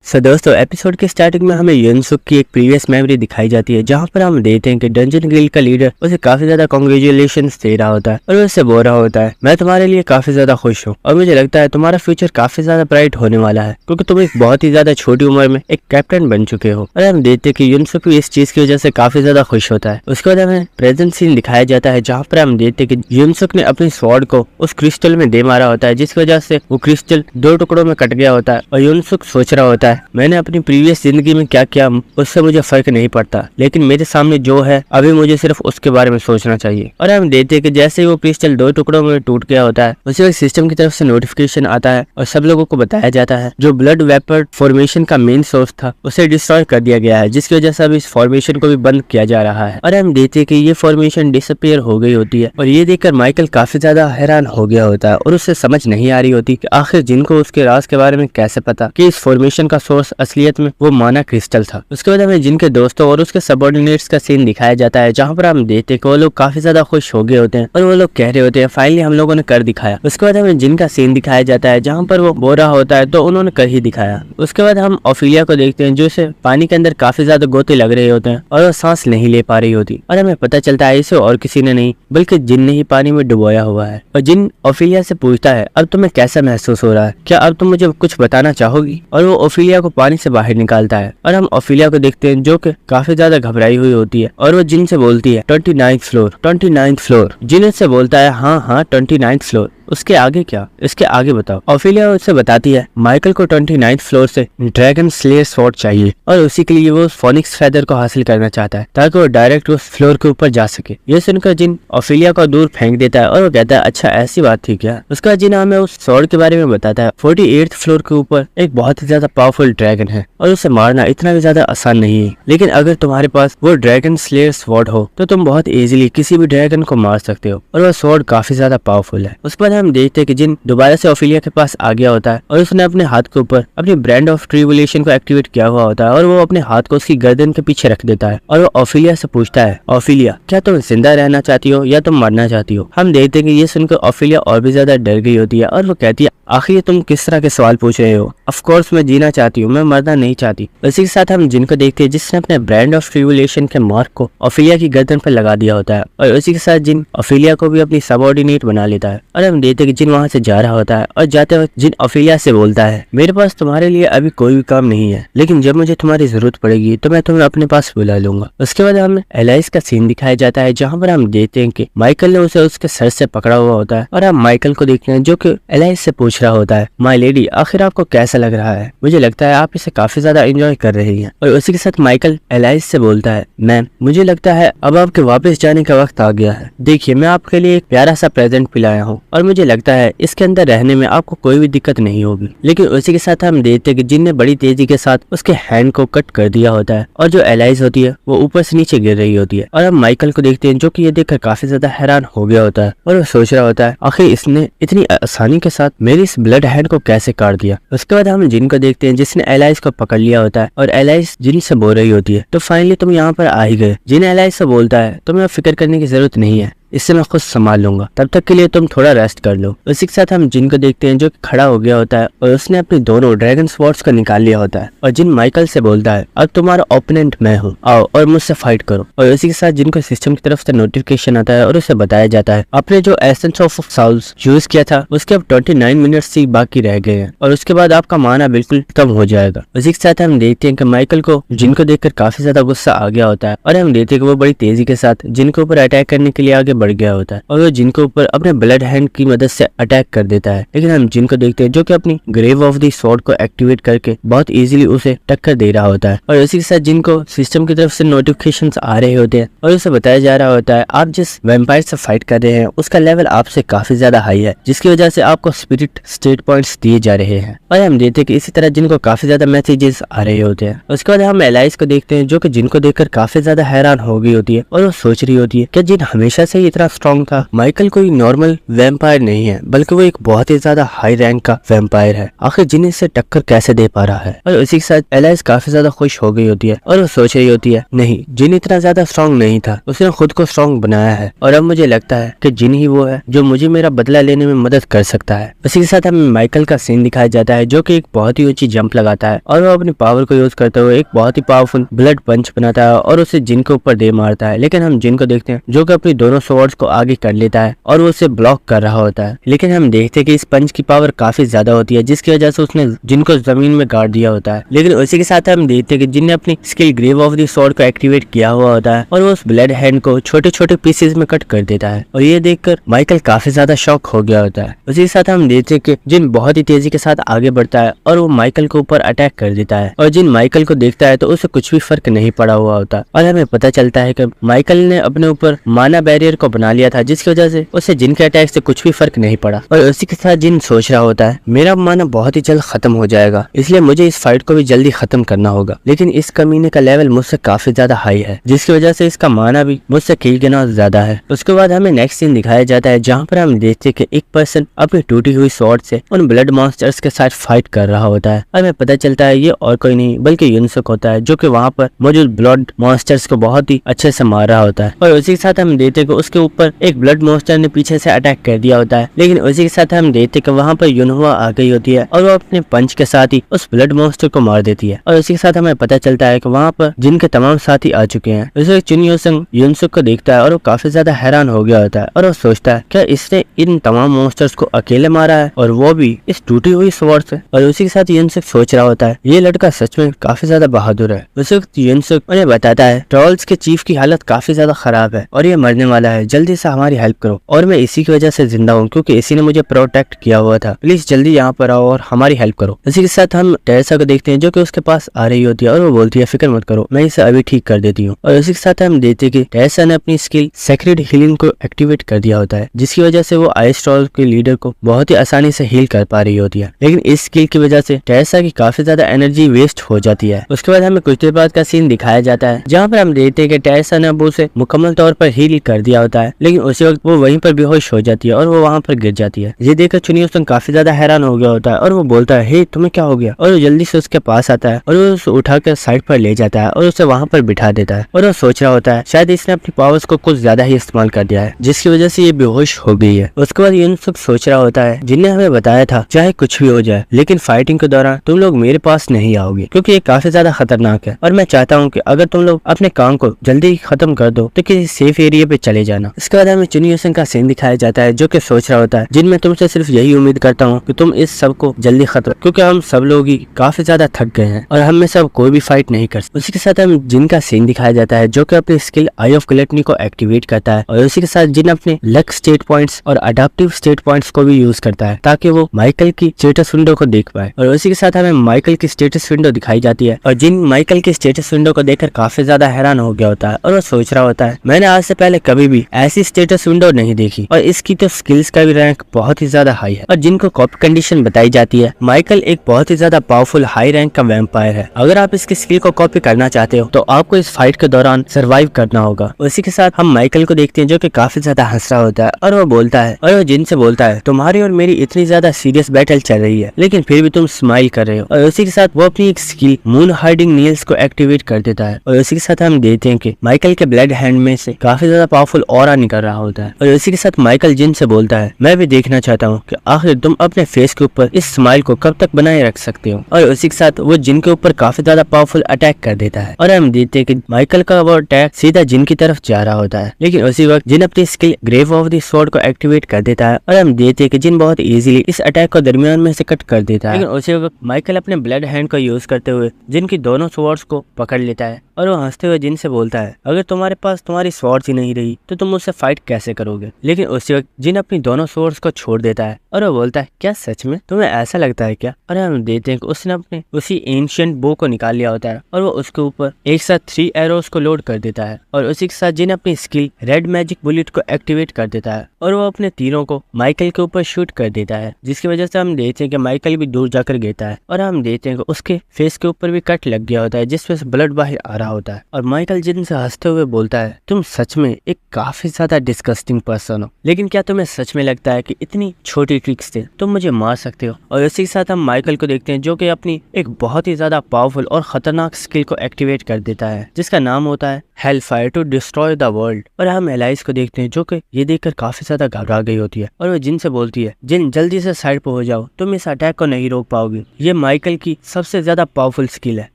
दोस्तों एपिसोड के स्टार्टिंग में हमें युनसुक की एक प्रीवियस मेमोरी दिखाई जाती है, जहां पर हम देखते हैं कि डंजन गिल्ड का लीडर उसे काफी ज्यादा कांग्रेचुलेशंस दे रहा होता है और उससे बोल रहा होता है, मैं तुम्हारे लिए काफी ज्यादा खुश हूँ और मुझे लगता है तुम्हारा फ्यूचर काफी ज्यादा ब्राइट होने वाला है, क्योंकि तुम एक बहुत ही ज्यादा छोटी उम्र में एक कैप्टन बन चुके हो। और हम देखते हैं कि युनसुक भी इस चीज की वजह से काफी ज्यादा खुश होता है। उसके बाद हमें प्रेजेंट सीन दिखाया जाता है, जहाँ पर हम देखते हैं कि युनसुक ने अपनी स्वॉर्ड को उस क्रिस्टल में दे मारा होता है, जिसकी वजह से वो क्रिस्टल 2 टुकड़ों में कट गया होता है। और युनसुक सोच रहा होता है, मैंने अपनी प्रीवियस जिंदगी में क्या किया उससे मुझे फर्क नहीं पड़ता, लेकिन मेरे सामने जो है अभी मुझे सिर्फ उसके बारे में सोचना चाहिए। और हम देखते हैं कि जैसे ही वो क्रिस्टल 2 टुकड़ों में टूट गया होता है, उसी वक्त सिस्टम की तरफ से नोटिफिकेशन आता है और सब लोगों को बताया जाता है जो ब्लड वेपर फॉर्मेशन का मेन सोर्स था उसे डिस्ट्रॉय कर दिया गया है, जिसकी वजह से अब इस फॉर्मेशन को भी बंद किया जा रहा है। और हम देखते हैं कि ये फॉर्मेशन डिसअपियर हो गई होती है और ये देखकर माइकल काफी ज्यादा हैरान हो गया होता है और उससे समझ नहीं आ रही होती कि आखिर जिनको उसके राज के बारे में कैसे पता कि इस फॉर्मेशन का सोर्स असलियत में वो माना क्रिस्टल था। उसके बाद हमें जिन के दोस्तों और उसके सबऑर्डिनेट्स का सीन दिखाया जाता है, जहाँ पर हम देखते हैं कि वो लोग काफी ज्यादा खुश हो गए होते हैं और वो लोग कह रहे होते हैं फाइनली हम लोगों ने कर दिखाया। उसके बाद हमें जिन का सीन दिखाया जाता है, जहाँ पर वो बोल रहा होता है तो उन्होंने कर ही दिखाया। उसके बाद हम ओफिलिया को देखते हैं, जो इसे पानी के अंदर काफी ज्यादा गोते लग रहे होते हैं और वो सांस नहीं ले पा रही होती और हमें पता चलता है इसे और किसी ने नहीं बल्कि जिन ने ही पानी में डुबोया हुआ है। और जिन ओफिलिया से पूछता है, अब तुम्हें कैसा महसूस हो रहा है, क्या अब तुम मुझे कुछ बताना चाहोगी? और वो ओफिलिया को पानी से बाहर निकालता है और हम ओफिलिया को देखते हैं जो कि काफी ज्यादा घबराई हुई होती है और वो जिन से बोलती है 29th फ्लोर 29th फ्लोर। जिन से बोलता है हाँ 29th फ्लोर। उसके आगे क्या, इसके आगे बताओ। ओफिलिया उससे बताती है माइकल को 29th फ्लोर से ड्रैगन स्लेयर स्वॉर्ड चाहिए और उसी के लिए वो फोनिक्स फेदर को हासिल करना चाहता है ताकि वो डायरेक्ट उस फ्लोर के ऊपर जा सके। ये सुनकर जिन ओफिलिया को दूर फेंक देता है और वो कहता है अच्छा ऐसी बात थी क्या। उसका जिन हमें उस स्वॉर्ड के बारे में बताता है 48th फ्लोर के ऊपर एक बहुत ही ज्यादा पावरफुल ड्रैगन है और उसे मारना इतना भी ज्यादा आसान नहीं है, लेकिन अगर तुम्हारे पास वो ड्रैगन स्लेयर स्वॉर्ड हो तो तुम बहुत इजीली किसी भी ड्रैगन को मार सकते हो और वो स्वॉर्ड काफी ज्यादा पावरफुल है। उसके बाद हम देखते हैं कि जिन दोबारा से ओफिलिया के पास आ गया होता है और उसने अपने हाथ के ऊपर अपनी ब्रांड ऑफ ट्रिबुलेशन को एक्टिवेट किया हुआ होता है और वो अपने हाथ को उसकी गर्दन के पीछे रख देता है और वो ओफिलिया से पूछता है, ओफिलिया क्या तुम जिंदा रहना चाहती हो या तुम मरना चाहती हो? हम देखते हैं कि ये सुनकर ओफिलिया और भी ज्यादा डर गई होती है और वो कहती है आखिर तुम किस तरह के सवाल पूछ रहे हो? ऑफ कोर्स मैं जीना चाहती हूँ, मैं मरना नहीं चाहती। इसी के साथ हम जिनको देखते हैं जिसने अपने ब्रांड ऑफ ट्रिबुलेशन के मार्क को ओफिलिया की गर्दन पर लगा दिया होता है और उसी के साथ जिन ओफिलिया को भी अपनी सबऑर्डिनेट बना लेता है। और हम देखते हैं कि जिन वहां से जा रहा होता है और जाते वक्त जिन ओफिलिया से बोलता है मेरे पास तुम्हारे लिए अभी कोई भी काम नहीं है, लेकिन जब मुझे तुम्हारी जरूरत पड़ेगी तो मैं तुम्हें अपने पास बुला लूंगा। उसके बाद हमें एलाइस का सीन दिखाया जाता है, जहाँ पर हम देखते हैं कि माइकल ने उसे उसके सर से पकड़ा हुआ होता है और हम माइकल को देखते हैं जो कि एलाइस से पूछ रहा होता है माय लेडी आखिर आपको कैसा लग रहा है? मुझे लगता है आप इसे काफी ज्यादा एंजॉय कर रही हैं। और उसी के साथ माइकल एलाइस से बोलता है मैम मुझे लगता है अब आपके वापस जाने का वक्त आ गया है। देखिए मैं आपके लिए एक प्यारा सा प्रेजेंट पिलाया हूँ और मुझे लगता है इसके अंदर रहने में आपको कोई भी दिक्कत नहीं होगी। लेकिन उसी के साथ हम देखते हैं कि जिन ने बड़ी तेजी के साथ उसके हैंड को कट कर दिया होता है और जो एलाइस होती है वो ऊपर से नीचे गिर रही होती है। और हम माइकल को देखते हैं जो कि ये देखकर काफी ज्यादा हैरान हो गया होता है और वो सोच रहा होता है आखिर इसने इतनी आसानी के साथ मेरी इस ब्लड हैंड को कैसे काट दिया। उसके बाद हम जिन को देखते हैं जिसने एलाइस को पकड़ लिया होता है और एलाइस जिन से बोल रही होती है तो फाइनली तुम यहाँ पर आ ही गए। जिन एलाइस से बोलता है तुम्हें फिक्र करने की जरूरत नहीं है, इससे मैं खुद संभाल लूंगा, तब तक के लिए तुम थोड़ा रेस्ट कर लो। उसी के साथ हम जिन को देखते हैं जो खड़ा हो गया होता है और उसने अपनी दोनों ड्रैगन स्वॉर्ड्स को निकाल लिया होता है और जिन माइकल से बोलता है अब तुम्हारा ओपोनेंट मैं हूँ, आओ और मुझसे फाइट करो। और उसी के साथ जिनको सिस्टम की तरफ से नोटिफिकेशन आता है और उसे बताया जाता है आपने जो एसेंस ऑफ साउल्स यूज किया था उसके अब 29 मिनट्स ही बाकी रह गए हैं और उसके बाद आपका माना बिल्कुल कम हो जाएगा। उसी के साथ हम देखते हैं कि माइकल को जिनको देखकर काफी ज्यादा गुस्सा आ गया होता है और हम देखते हैं कि वो बड़ी तेजी के साथ जिनको ऊपर अटैक करने के लिए आगे बढ़ गया होता है और वो जिनको ऊपर अपने ब्लड हैंड की मदद से अटैक कर देता है। लेकिन हम जिनको देखते हैं जो कि अपनी ग्रेव ऑफ द स्वॉर्ड को एक्टिवेट करके बहुत इजीली उसे टक्कर दे रहा होता है। और इसी के साथ जिनको सिस्टम की तरफ से नोटिफिकेशंस आ रहे होते हैं और उसे बताया जा रहा होता है आप जिस वैम्पायर से फाइट कर रहे हैं उसका लेवल आपसे काफी ज्यादा हाई है, जिसकी वजह से आपको स्पिरिट स्टेट पॉइंट्स दिए जा रहे हैं। और हम देखते हैं कि इसी तरह जिनको काफी ज्यादा मैसेजेस आ रहे होते हैं। उसके बाद हम एलाइस को देखते हैं जो कि जिनको देखकर काफी ज्यादा हैरान हो गई होती है और वो सोच रही होती है कि जिन हमेशा से इतना स्ट्रॉन्ग था। माइकल कोई नॉर्मल वैम्पायर नहीं है, बल्कि वो एक बहुत ही ज्यादा हाई रैंक का वैम्पायर है। आखिर जिन इससे टक्कर कैसे दे पा रहा है। और उसी के साथ एलाइस काफी ज्यादा खुश हो गई होती है और वो सोच रही होती है नहीं, जिन इतना ज्यादा स्ट्रॉन्ग नहीं था, उसने खुद को स्ट्रॉन्ग बनाया है और अब मुझे लगता है कि जिन ही वो है जो मुझे मेरा बदला लेने में मदद कर सकता है। उसी के साथ हमें माइकल का सीन दिखाया जाता है जो कि एक बहुत ही ऊंची जंप लगाता है और वो अपनी पावर को यूज करते हुए एक बहुत ही पावरफुल ब्लड पंच बनाता है और उसे जिन के ऊपर दे मारता है। लेकिन हम जिन को देखते हैं जो कि अपनी दोनों स्वॉर्ड्स को आगे कर लेता है और वो उसे ब्लॉक कर रहा होता है। लेकिन हम देखते हैं कि इस पंच की पावर काफी ज्यादा होती है, जिसकी वजह से उसने जिन को जमीन में गाड़ दिया होता है। लेकिन उसी के साथ हम देखते हैं कि जिन ने अपनी skill grave of the sword को एक्टिवेट किया हुआ होता है और वो उस ब्लड हैंड को छोटे छोटे पीसेस में कट कर देता है और ये देखकर माइकल काफी ज्यादा शॉक हो गया होता है। उसी के साथ हम देखते हैं कि जिन बहुत ही तेजी के साथ आगे बढ़ता है और वो माइकल के ऊपर अटैक कर देता है और जिन माइकल को देखता है तो उसे कुछ भी फर्क नहीं पड़ा हुआ होता और हमें पता चलता है कि माइकल ने अपने ऊपर माना बैरियर को बना लिया था, जिसकी वजह से उसे जिन के अटैक से कुछ भी फर्क नहीं पड़ा। और उसी के साथ जिन सोच रहा होता है मेरा माना बहुत ही जल्द खत्म हो जाएगा, इसलिए मुझे इस फाइट को भी जल्दी खत्म करना होगा। लेकिन इस कमीने का लेवल मुझसे काफी ज्यादा हाई है, जिसकी वजह से इसका माना भी मुझसे कई गुना ज्यादा है। उसके बाद हमें नेक्स्ट सीन दिखाया जाता है जहाँ पर हम देखते हैं कि एक पर्सन अपनी टूटी हुई स्वॉर्ड से उन ब्लड मॉन्स्टर्स के साथ फाइट कर रहा होता है। हमें पता चलता है ये और कोई नहीं बल्कि युनसुक होता है, जो कि वहाँ पर मौजूद ब्लड मॉन्स्टर्स को बहुत ही अच्छे से मार रहा होता है। और उसी के साथ हम देखते हैं कि उसके ऊपर एक ब्लड मॉन्स्टर ने पीछे से अटैक कर दिया होता है। लेकिन उसी के साथ हम देखते हैं कि वहाँ पर युनहुआ आ गई होती है और वो अपने पंच के साथ ही उस ब्लड मॉन्स्टर को मार देती है। और उसी के साथ हमें पता चलता है कि वहाँ पर जिनके तमाम साथी आ चुके हैं। उसे चुन योसंग युनसुक को देखता है और वो काफी ज्यादा हैरान हो गया होता है और वो सोचता है क्या इसने इन तमाम मॉन्स्टर्स को अकेले मारा है और वो भी इस टूटी हुई स्वॉर्ड से। और उसी के साथ युनसुक सोच रहा होता है ये लड़का सच में काफी ज्यादा बहादुर है। उस वक्त युनसुक उन्हें बताता है ट्रॉल्स के चीफ की हालत काफी ज्यादा खराब है और ये मरने वाला है, जल्दी से हमारी हेल्प करो और मैं इसी की वजह से जिंदा हूँ क्योंकि इसी ने मुझे प्रोटेक्ट किया हुआ था, प्लीज जल्दी यहाँ पर आओ और हमारी हेल्प करो। इसी के साथ हम टेरेसा को देखते हैं जो कि उसके पास आ रही होती है और वो बोलती है फिक्र मत करो, मैं इसे अभी ठीक कर देती हूँ। और इसी के साथ हम देखते हैं कि टेरेसा ने अपनी स्किल सेक्रेड हीलिंग को एक्टिवेट कर दिया होता है, जिसकी वजह से वो आइस ट्रॉल के लीडर को बहुत ही आसानी से हील कर पा रही होती है। लेकिन इस स्किल की वजह से टेरेसा की काफी ज्यादा एनर्जी वेस्ट हो जाती है। उसके बाद हमें कुछ देर बाद का सीन दिखाया जाता है जहाँ पर हम देखते हैं कि टेरेसा ने अब उसे मुकम्मल तौर पर हील कर दिया होता है, लेकिन उसी वक्त वो वहीं पर बेहोश हो जाती है और वो वहाँ पर गिर जाती है। ये देखकर चुन योसंग काफी ज्यादा हैरान हो गया होता है और वो बोलता है हे तुम्हें क्या हो गया, और वो जल्दी से उसके पास आता है और वो उसे उठाकर साइड पर ले जाता है और उसे वहाँ पर बिठा देता है। और वो सोच रहा होता है शायद इसने अपनी पावर्स को कुछ ज्यादा ही इस्तेमाल कर दिया है, जिसकी वजह से ये बेहोश हो गई है। उसके बाद युनसुक सोच रहा होता है जिन्हें हमें बताया था चाहे कुछ भी हो जाए लेकिन फाइटिंग के दौरान तुम लोग मेरे पास नहीं आओगे क्योंकि ये काफी ज्यादा खतरनाक है और मैं चाहता हूँ कि अगर तुम लोग अपने काम को जल्दी खत्म कर दो तो किसी सेफ एरिया पे चले जाना। इसके बाद हमें चुन योसंग का सीन दिखाया जाता है जो कि सोच रहा होता है जिनमें तुमसे सिर्फ यही उम्मीद करता हूँ कि तुम इस सब को जल्दी खत्म, क्योंकि हम सब लोग ही काफी ज्यादा थक गए हैं और हम में सब कोई भी फाइट नहीं कर सकते। उसी के साथ हम जिन का सीन दिखाया जाता है जो कि अपनी स्किल आई ऑफ ग्लटनी को एक्टिवेट करता है और उसी के साथ जिन अपने लक स्टेट पॉइंट्स और अडाप्टिव स्टेट पॉइंट्स को भी यूज करता है ताकि वो माइकल की स्टेटस विंडो को देख पाए। और उसी के साथ हमें माइकल की स्टेटस विंडो दिखाई जाती है और जिन माइकल की स्टेटस विंडो को देखकर काफी ज्यादा हैरान हो गया होता है और वो सोच रहा होता है मैंने आज से पहले कभी भी ऐसी स्टेटस विंडो नहीं देखी और इसकी तो स्किल्स का भी रैंक बहुत ही ज्यादा हाई है। और जिनको कॉपी कंडीशन बताई जाती है माइकल एक बहुत ही ज्यादा पावरफुल हाई रैंक का वैम्पायर है, अगर आप इसकी स्किल को कॉपी करना चाहते हो तो आपको इस फाइट के दौरान सरवाइव करना होगा। उसी के साथ हम माइकल को देखते हैं जो कि काफी ज्यादा हंस रहा होता है और वो बोलता है और वो जिन से बोलता है तुम्हारी और मेरी इतनी ज्यादा सीरियस बैटल चल रही है लेकिन फिर भी तुम स्माइल कर रहे हो। और उसी के साथ वो अपनी एक स्किल मून हाइडिंग नील्स को एक्टिवेट कर देता है और उसी के साथ हम देखते हैं कि माइकल के ब्लड हैंड में से काफी ज्यादा पावरफुल ऑरा निकल रहा होता है। और उसी के साथ माइकल जिन से बोलता है मैं भी देखना चाहता हूँ कि आखिर तुम अपने फेस के ऊपर इस स्माइल को कब तक बनाए रख सकते हो। और उसी के साथ वो जिन के ऊपर काफी ज्यादा पावरफुल अटैक कर देता है और हम देखते हैं कि माइकल का वो अटैक सीधा जिन की तरफ जा रहा होता है, लेकिन उसी वक्त जिन अपनी skill grave of the sword को एक्टिवेट कर देता है और हम देखते हैं कि जिन बहुत इजीली इस अटैक को दरमियान में से कट कर देता है। लेकिन उसी वक्त माइकल अपने ब्लड हैंड का यूज करते हुए जिन की दोनों स्वॉर्ड्स को पकड़ लेता है और वो हंसते हुए जिन से बोलता है अगर तुम्हारे पास तुम्हारी स्वॉर्ड्स ही नहीं रही तो तुम मुझसे फाइट कैसे करोगे। लेकिन उसी वक्त जिन अपनी दोनों स्वॉर्ड्स को छोड़ देता है और वो बोलता है क्या सच में तुम्हें ऐसा लगता है क्या। और हम देखते हैं कि उसने अपने उसी एंशिएंट बो को निकाल लिया होता है और वो उसके ऊपर एक साथ 3 एरोस को लोड कर देता है और उसी के साथ जिन अपनी स्किल रेड मैजिक बुलेट को एक्टिवेट कर देता है और वो अपने तीरों को माइकल के ऊपर शूट कर देता है, जिसकी वजह से हम देखते हैं कि माइकल भी दूर जाकर गिरता है और हम देखते हैं कि उसके फेस के ऊपर भी कट लग गया होता है जिसमें से ब्लड बाहर आ रहा होता है। और माइकल जिन से हंसते हुए बोलता है तुम सच में एक काफी काफी ज्यादा डिस्गस्टिंग पर्सन हो, लेकिन क्या तुम्हें सच में लगता है कि इतनी छोटी ट्रिक्स से तुम मुझे मार सकते हो? और इसी के साथ हम माइकल को देखते हैं जो कि अपनी एक बहुत ही ज्यादा पावरफुल और खतरनाक स्किल को एक्टिवेट कर देता है जिसका नाम होता है hellfire to destroy the world. और हम एलाइस को देखते हैं जो कि ये देखकर काफी ज्यादा घबरा गई होती है और वो जिन से बोलती है, जिन जल्दी से साइड पर हो जाओ, तुम इस अटैक को नहीं रोक पाओगे। ये माइकल की सबसे ज्यादा पावरफुल स्किल है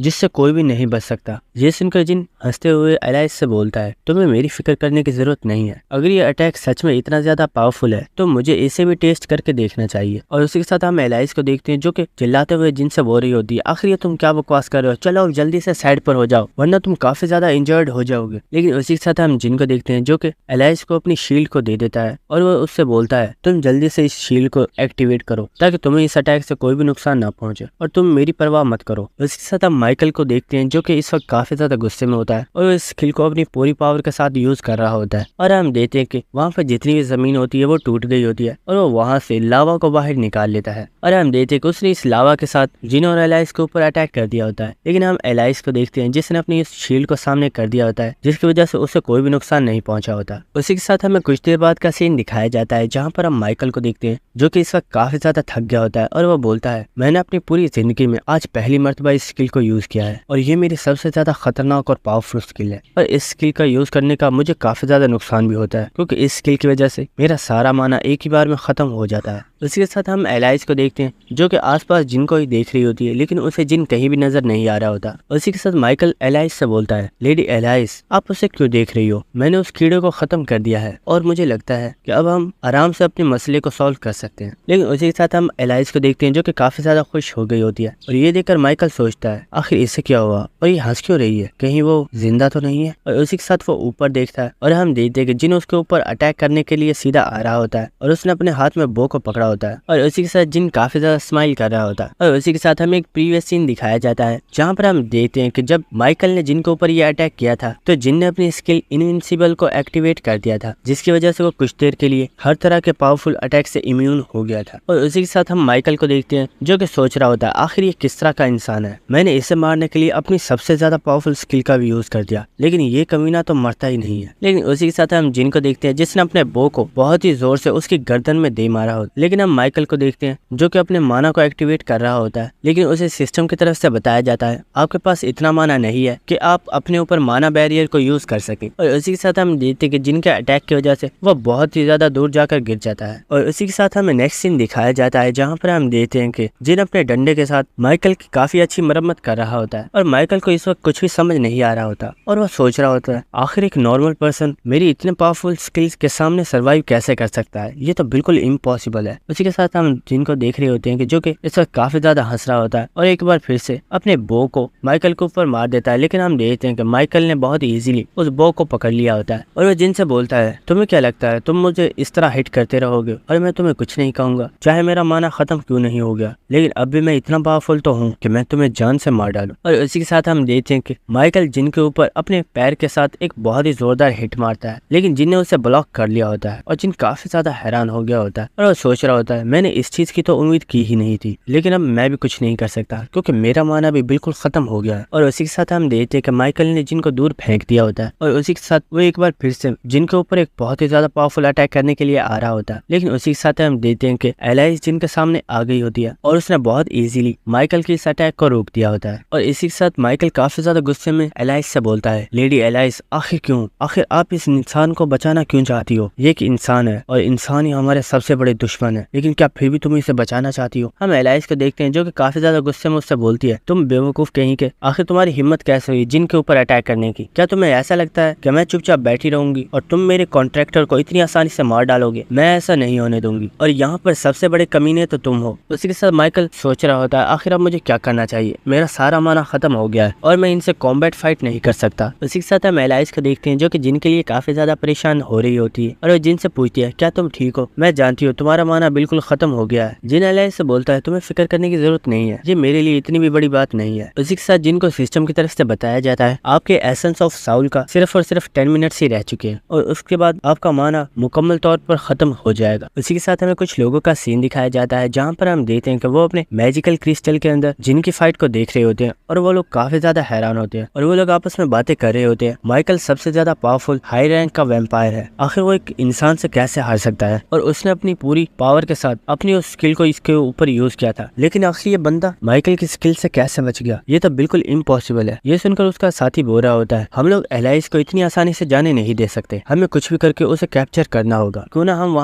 जिससे कोई भी नहीं बच सकता। ये सुनकर जिन हंसते हुए एलाइस से बोलता है, तुम्हें मेरी फिक्र करने की जरूरत नहीं है। अगर ये अटैक सच में इतना ज्यादा पावरफुल है तो मुझे इसे भी टेस्ट करके देखना चाहिए। और उसी के साथ हम एलाइस को देखते हैं जो कि चिल्लाते हुए जिन से बोल रही होती है, आखिर ये तुम क्या बकवास कर रहे हो, चलो अब जल्दी से साइड पर हो जाओ वरना तुम काफी ज्यादा इंजर्ड हो जाओगे। लेकिन उसी के साथ हम जिन को देखते हैं जो कि एलाइस को अपनी शील्ड को दे देता है और वो उससे बोलता है, तुम जल्दी से इस शील्ड को एक्टिवेट करो ताकि तुम्हें इस अटैक से कोई भी नुकसान ना पहुंचे और तुम मेरी परवाह मत करो। उसी के साथ हम माइकल को देखते हैं जो कि इस वक्त काफी ज्यादा गुस्से में होता है और इस स्किल को अपनी पूरी पावर के साथ यूज कर रहा होता है। और हम देखते हैं कि वहाँ पर जितनी भी जमीन होती है वो टूट गई होती है और वो वहाँ से लावा को बाहर निकाल लेता है। और हम देखते हैं कि उसने इस लावा के साथ जिन और एलाइस के ऊपर अटैक कर दिया होता है। लेकिन हम एलाइस को देखते हैं जिसने अपनी इस शील्ड को सामने कर दिया होता है जिसकी वजह से उसे कोई भी नुकसान नहीं पहुंचा होता। उसी के साथ हमें कुछ देर बाद का सीन दिखाया जाता है जहाँ पर हम माइकल को देखते हैं जो कि इस वक्त काफी ज्यादा थक गया होता है और वो बोलता है, मैंने अपनी पूरी जिंदगी में आज पहली मर्तबा इस स्किल को यूज किया है और ये मेरी सबसे ज्यादा खतरनाक और पावरफुल स्किल है। और इस स्किल का यूज करने का मुझे काफी ज्यादा नुकसान भी होता है क्योंकि इस स्किल की वजह से मेरा सारा माना एक ही बार में खत्म हो जाता है। उसी के साथ हम एलाइस को देखते हैं जो कि आसपास जिन को ही देख रही होती है लेकिन उसे जिन कहीं भी नजर नहीं आ रहा होता। उसी के साथ माइकल एलाइस से बोलता है, लेडी एलाइस आप उसे क्यों देख रही हो, मैंने उस कीड़े को खत्म कर दिया है और मुझे लगता है कि अब हम आराम से अपने मसले को सॉल्व कर सकते हैं। लेकिन उसी के साथ हम एलाइस को देखते हैं जो कि काफी ज्यादा खुश हो गई होती है और ये देखकर माइकल सोचता है, आखिर इसे क्या हुआ और ये हंस क्यों रही है, कहीं वो जिंदा तो नहीं है। और उसी के साथ वो ऊपर देखता है और हम देखते हैं कि जिन उसके ऊपर अटैक करने के लिए सीधा आ रहा होता है और उसने अपने हाथ में बो को पकड़ा होता है और उसी के साथ जिन काफी ज्यादा स्माइल कर रहा होता है। और उसी के साथ हमें एक प्रीवियस सीन दिखाया जाता है जहाँ पर हम देखते हैं कि जब माइकल ने जिन के ऊपर ये अटैक किया था तो जिन ने अपनी स्किल इनविंसिबल को एक्टिवेट कर दिया था जिसकी वजह से वो कुछ देर के लिए हर तरह के पावरफुल अटैक से इम्यून हो गया था। और उसी के साथ हम माइकल को देखते हैं जो कि सोच रहा होता है, आखिर ये किस तरह का इंसान है, मैंने इसे मारने के लिए अपनी सबसे ज्यादा पावरफुल स्किल का भी यूज कर दिया लेकिन ये कमीना तो मरता ही नहीं है। लेकिन उसी के साथ हम जिन को देखते हैं जिसने अपने बो को बहुत ही जोर से उसकी गर्दन में दे मारा होता। लेकिन हम माइकल को देखते हैं जो कि अपने माना को एक्टिवेट कर रहा होता है लेकिन उसे सिस्टम की तरफ से बताया जाता है, आपके पास इतना माना नहीं है कि आप अपने ऊपर माना बैरियर को यूज कर सके। और उसी के साथ हम देखते हैं कि जिनके अटैक की वजह से वो बहुत ही ज्यादा दूर जाकर गिर जाता है। और उसी के साथ हमें नेक्स्ट सीन दिखाया जाता है जहाँ पर हम देखते हैं कि जिन अपने डंडे के साथ माइकल की काफी अच्छी मरम्मत कर रहा होता है और माइकल को इस वक्त कुछ भी समझ नहीं आ रहा होता और वह सोच रहा होता है, आखिर एक नॉर्मल पर्सन मेरी इतने पावरफुल स्किल्स के सामने सर्वाइव कैसे कर सकता है, ये तो बिल्कुल इम्पॉसिबल है। उसी के साथ हम जिनको देख रहे होते हैं कि जो कि इस वक्त काफी ज्यादा हंस रहा होता है और एक बार फिर से अपने बो को माइकल के ऊपर मार देता है। लेकिन हम देखते हैं कि माइकल ने बहुत इजीली उस बो को पकड़ लिया होता है और वह जिनसे बोलता है, तुम्हें क्या लगता है तुम मुझे इस तरह हिट करते रहोगे और मैं तुम्हें कुछ नहीं कहूंगा, चाहे मेरा माना खत्म क्यों नहीं हो गया, लेकिन अब भी मैं इतना पावरफुल तो हूँ कि मैं तुम्हें जान से मार डालूं। और इसी के साथ हम देखते हैं कि माइकल जिन के ऊपर अपने पैर के साथ एक बहुत ही जोरदार हिट मारता है लेकिन जिन ने उसे ब्लॉक कर लिया होता है और जिन काफी ज्यादा हैरान हो गया होता है और वो सोच रहा होता है, मैंने इस चीज की तो उम्मीद की ही नहीं थी लेकिन अब मैं भी कुछ नहीं कर सकता क्योंकि मेरा माना भी बिल्कुल खत्म हो गया है। और उसी के साथ हम देखते हैं कि माइकल ने जिन को दूर फेंक दिया होता है और उसी के साथ वो एक बार फिर से जिन के ऊपर एक बहुत ही ज्यादा पावरफुल अटैक करने के लिए आ रहा होता है। लेकिन उसी के साथ हम देखते हैं कि एलाइस जिन के सामने आ गई होती है और उसने बहुत इजीली माइकल की इस अटैक को रोक दिया होता है। और इसी के साथ माइकल काफी ज्यादा गुस्से में एलाइस से बोलता है, लेडी एलाइस आखिर क्यों, आखिर आप इस इंसान को बचाना क्यों चाहती हो, ये एक इंसान है और इंसान ही हमारे सबसे बड़े दुश्मन है, लेकिन क्या फिर भी तुम इसे बचाना चाहती हो। हम एलाइस को देखते हैं जो कि काफी ज्यादा गुस्से में उससे बोलती है, तुम बेवकूफ कहीं के, आखिर तुम्हारी हिम्मत कैसे हुई जिन के ऊपर अटैक करने की, क्या तुम्हें ऐसा लगता है कि मैं चुपचाप बैठी रहूंगी और तुम मेरे कॉन्ट्रैक्टर को इतनी आसानी से मार डालोगे, मैं ऐसा नहीं होने दूंगी और यहाँ पर सबसे बड़े कमीने तो तुम हो। उसी के साथ माइकल सोच रहा होता है, आखिर अब मुझे क्या करना चाहिए, मेरा सारा माना खत्म हो गया है और मैं इनसे कॉम्बैट फाइट नहीं कर सकता। उसी के साथ हम एलाइस को देखते हैं जो कि जिन के लिए काफी ज्यादा परेशान हो रही होती है और वो जिन से पूछती है, क्या तुम ठीक हो, मैं जानती हूँ तुम्हारा माना बिल्कुल खत्म हो गया है। जिन एलाइस से बोलता है, तुम्हें फिक्र करने की जरूरत नहीं है, ये मेरे लिए इतनी भी बड़ी बात नहीं है। उसी के साथ जिनको सिस्टम की तरफ से बताया जाता है, आपके एसेंस ऑफ साउल का सिर्फ और सिर्फ 10 मिनट्स ही रह चुके हैं और उसके बाद आपका माना मुकम्मल तौर पर खत्म हो जाएगा। उसी के साथ हमें कुछ लोगों का सीन दिखाया जाता है जहाँ पर हम देखते हैं कि वो अपने मैजिकल क्रिस्टल के अंदर जिन की फाइट को देख रहे होते हैं और वो लोग काफी ज्यादा हैरान होते हैं और वो लोग आपस में बातें कर रहे होते हैं। माइकल सबसे ज्यादा पावरफुल हाई रैंक का वैम्पायर है, आखिर वो एक इंसान से कैसे हार सकता है और उसने अपनी पूरी पावर के साथ अपनी उस स्किल को इसके ऊपर यूज किया था, लेकिन आखिर ये बंदा माइकल की स्किल से कैसे बच गया, ये तो बिल्कुल इम्पॉसिबल है। ये सुनकर उसका साथी बोल रहा होता है हम लोग एलाइस को इतनी आसानी से जाने नहीं दे सकते, हमें कुछ भी करके उसे कैप्चर करना होगा। क्यों ना हम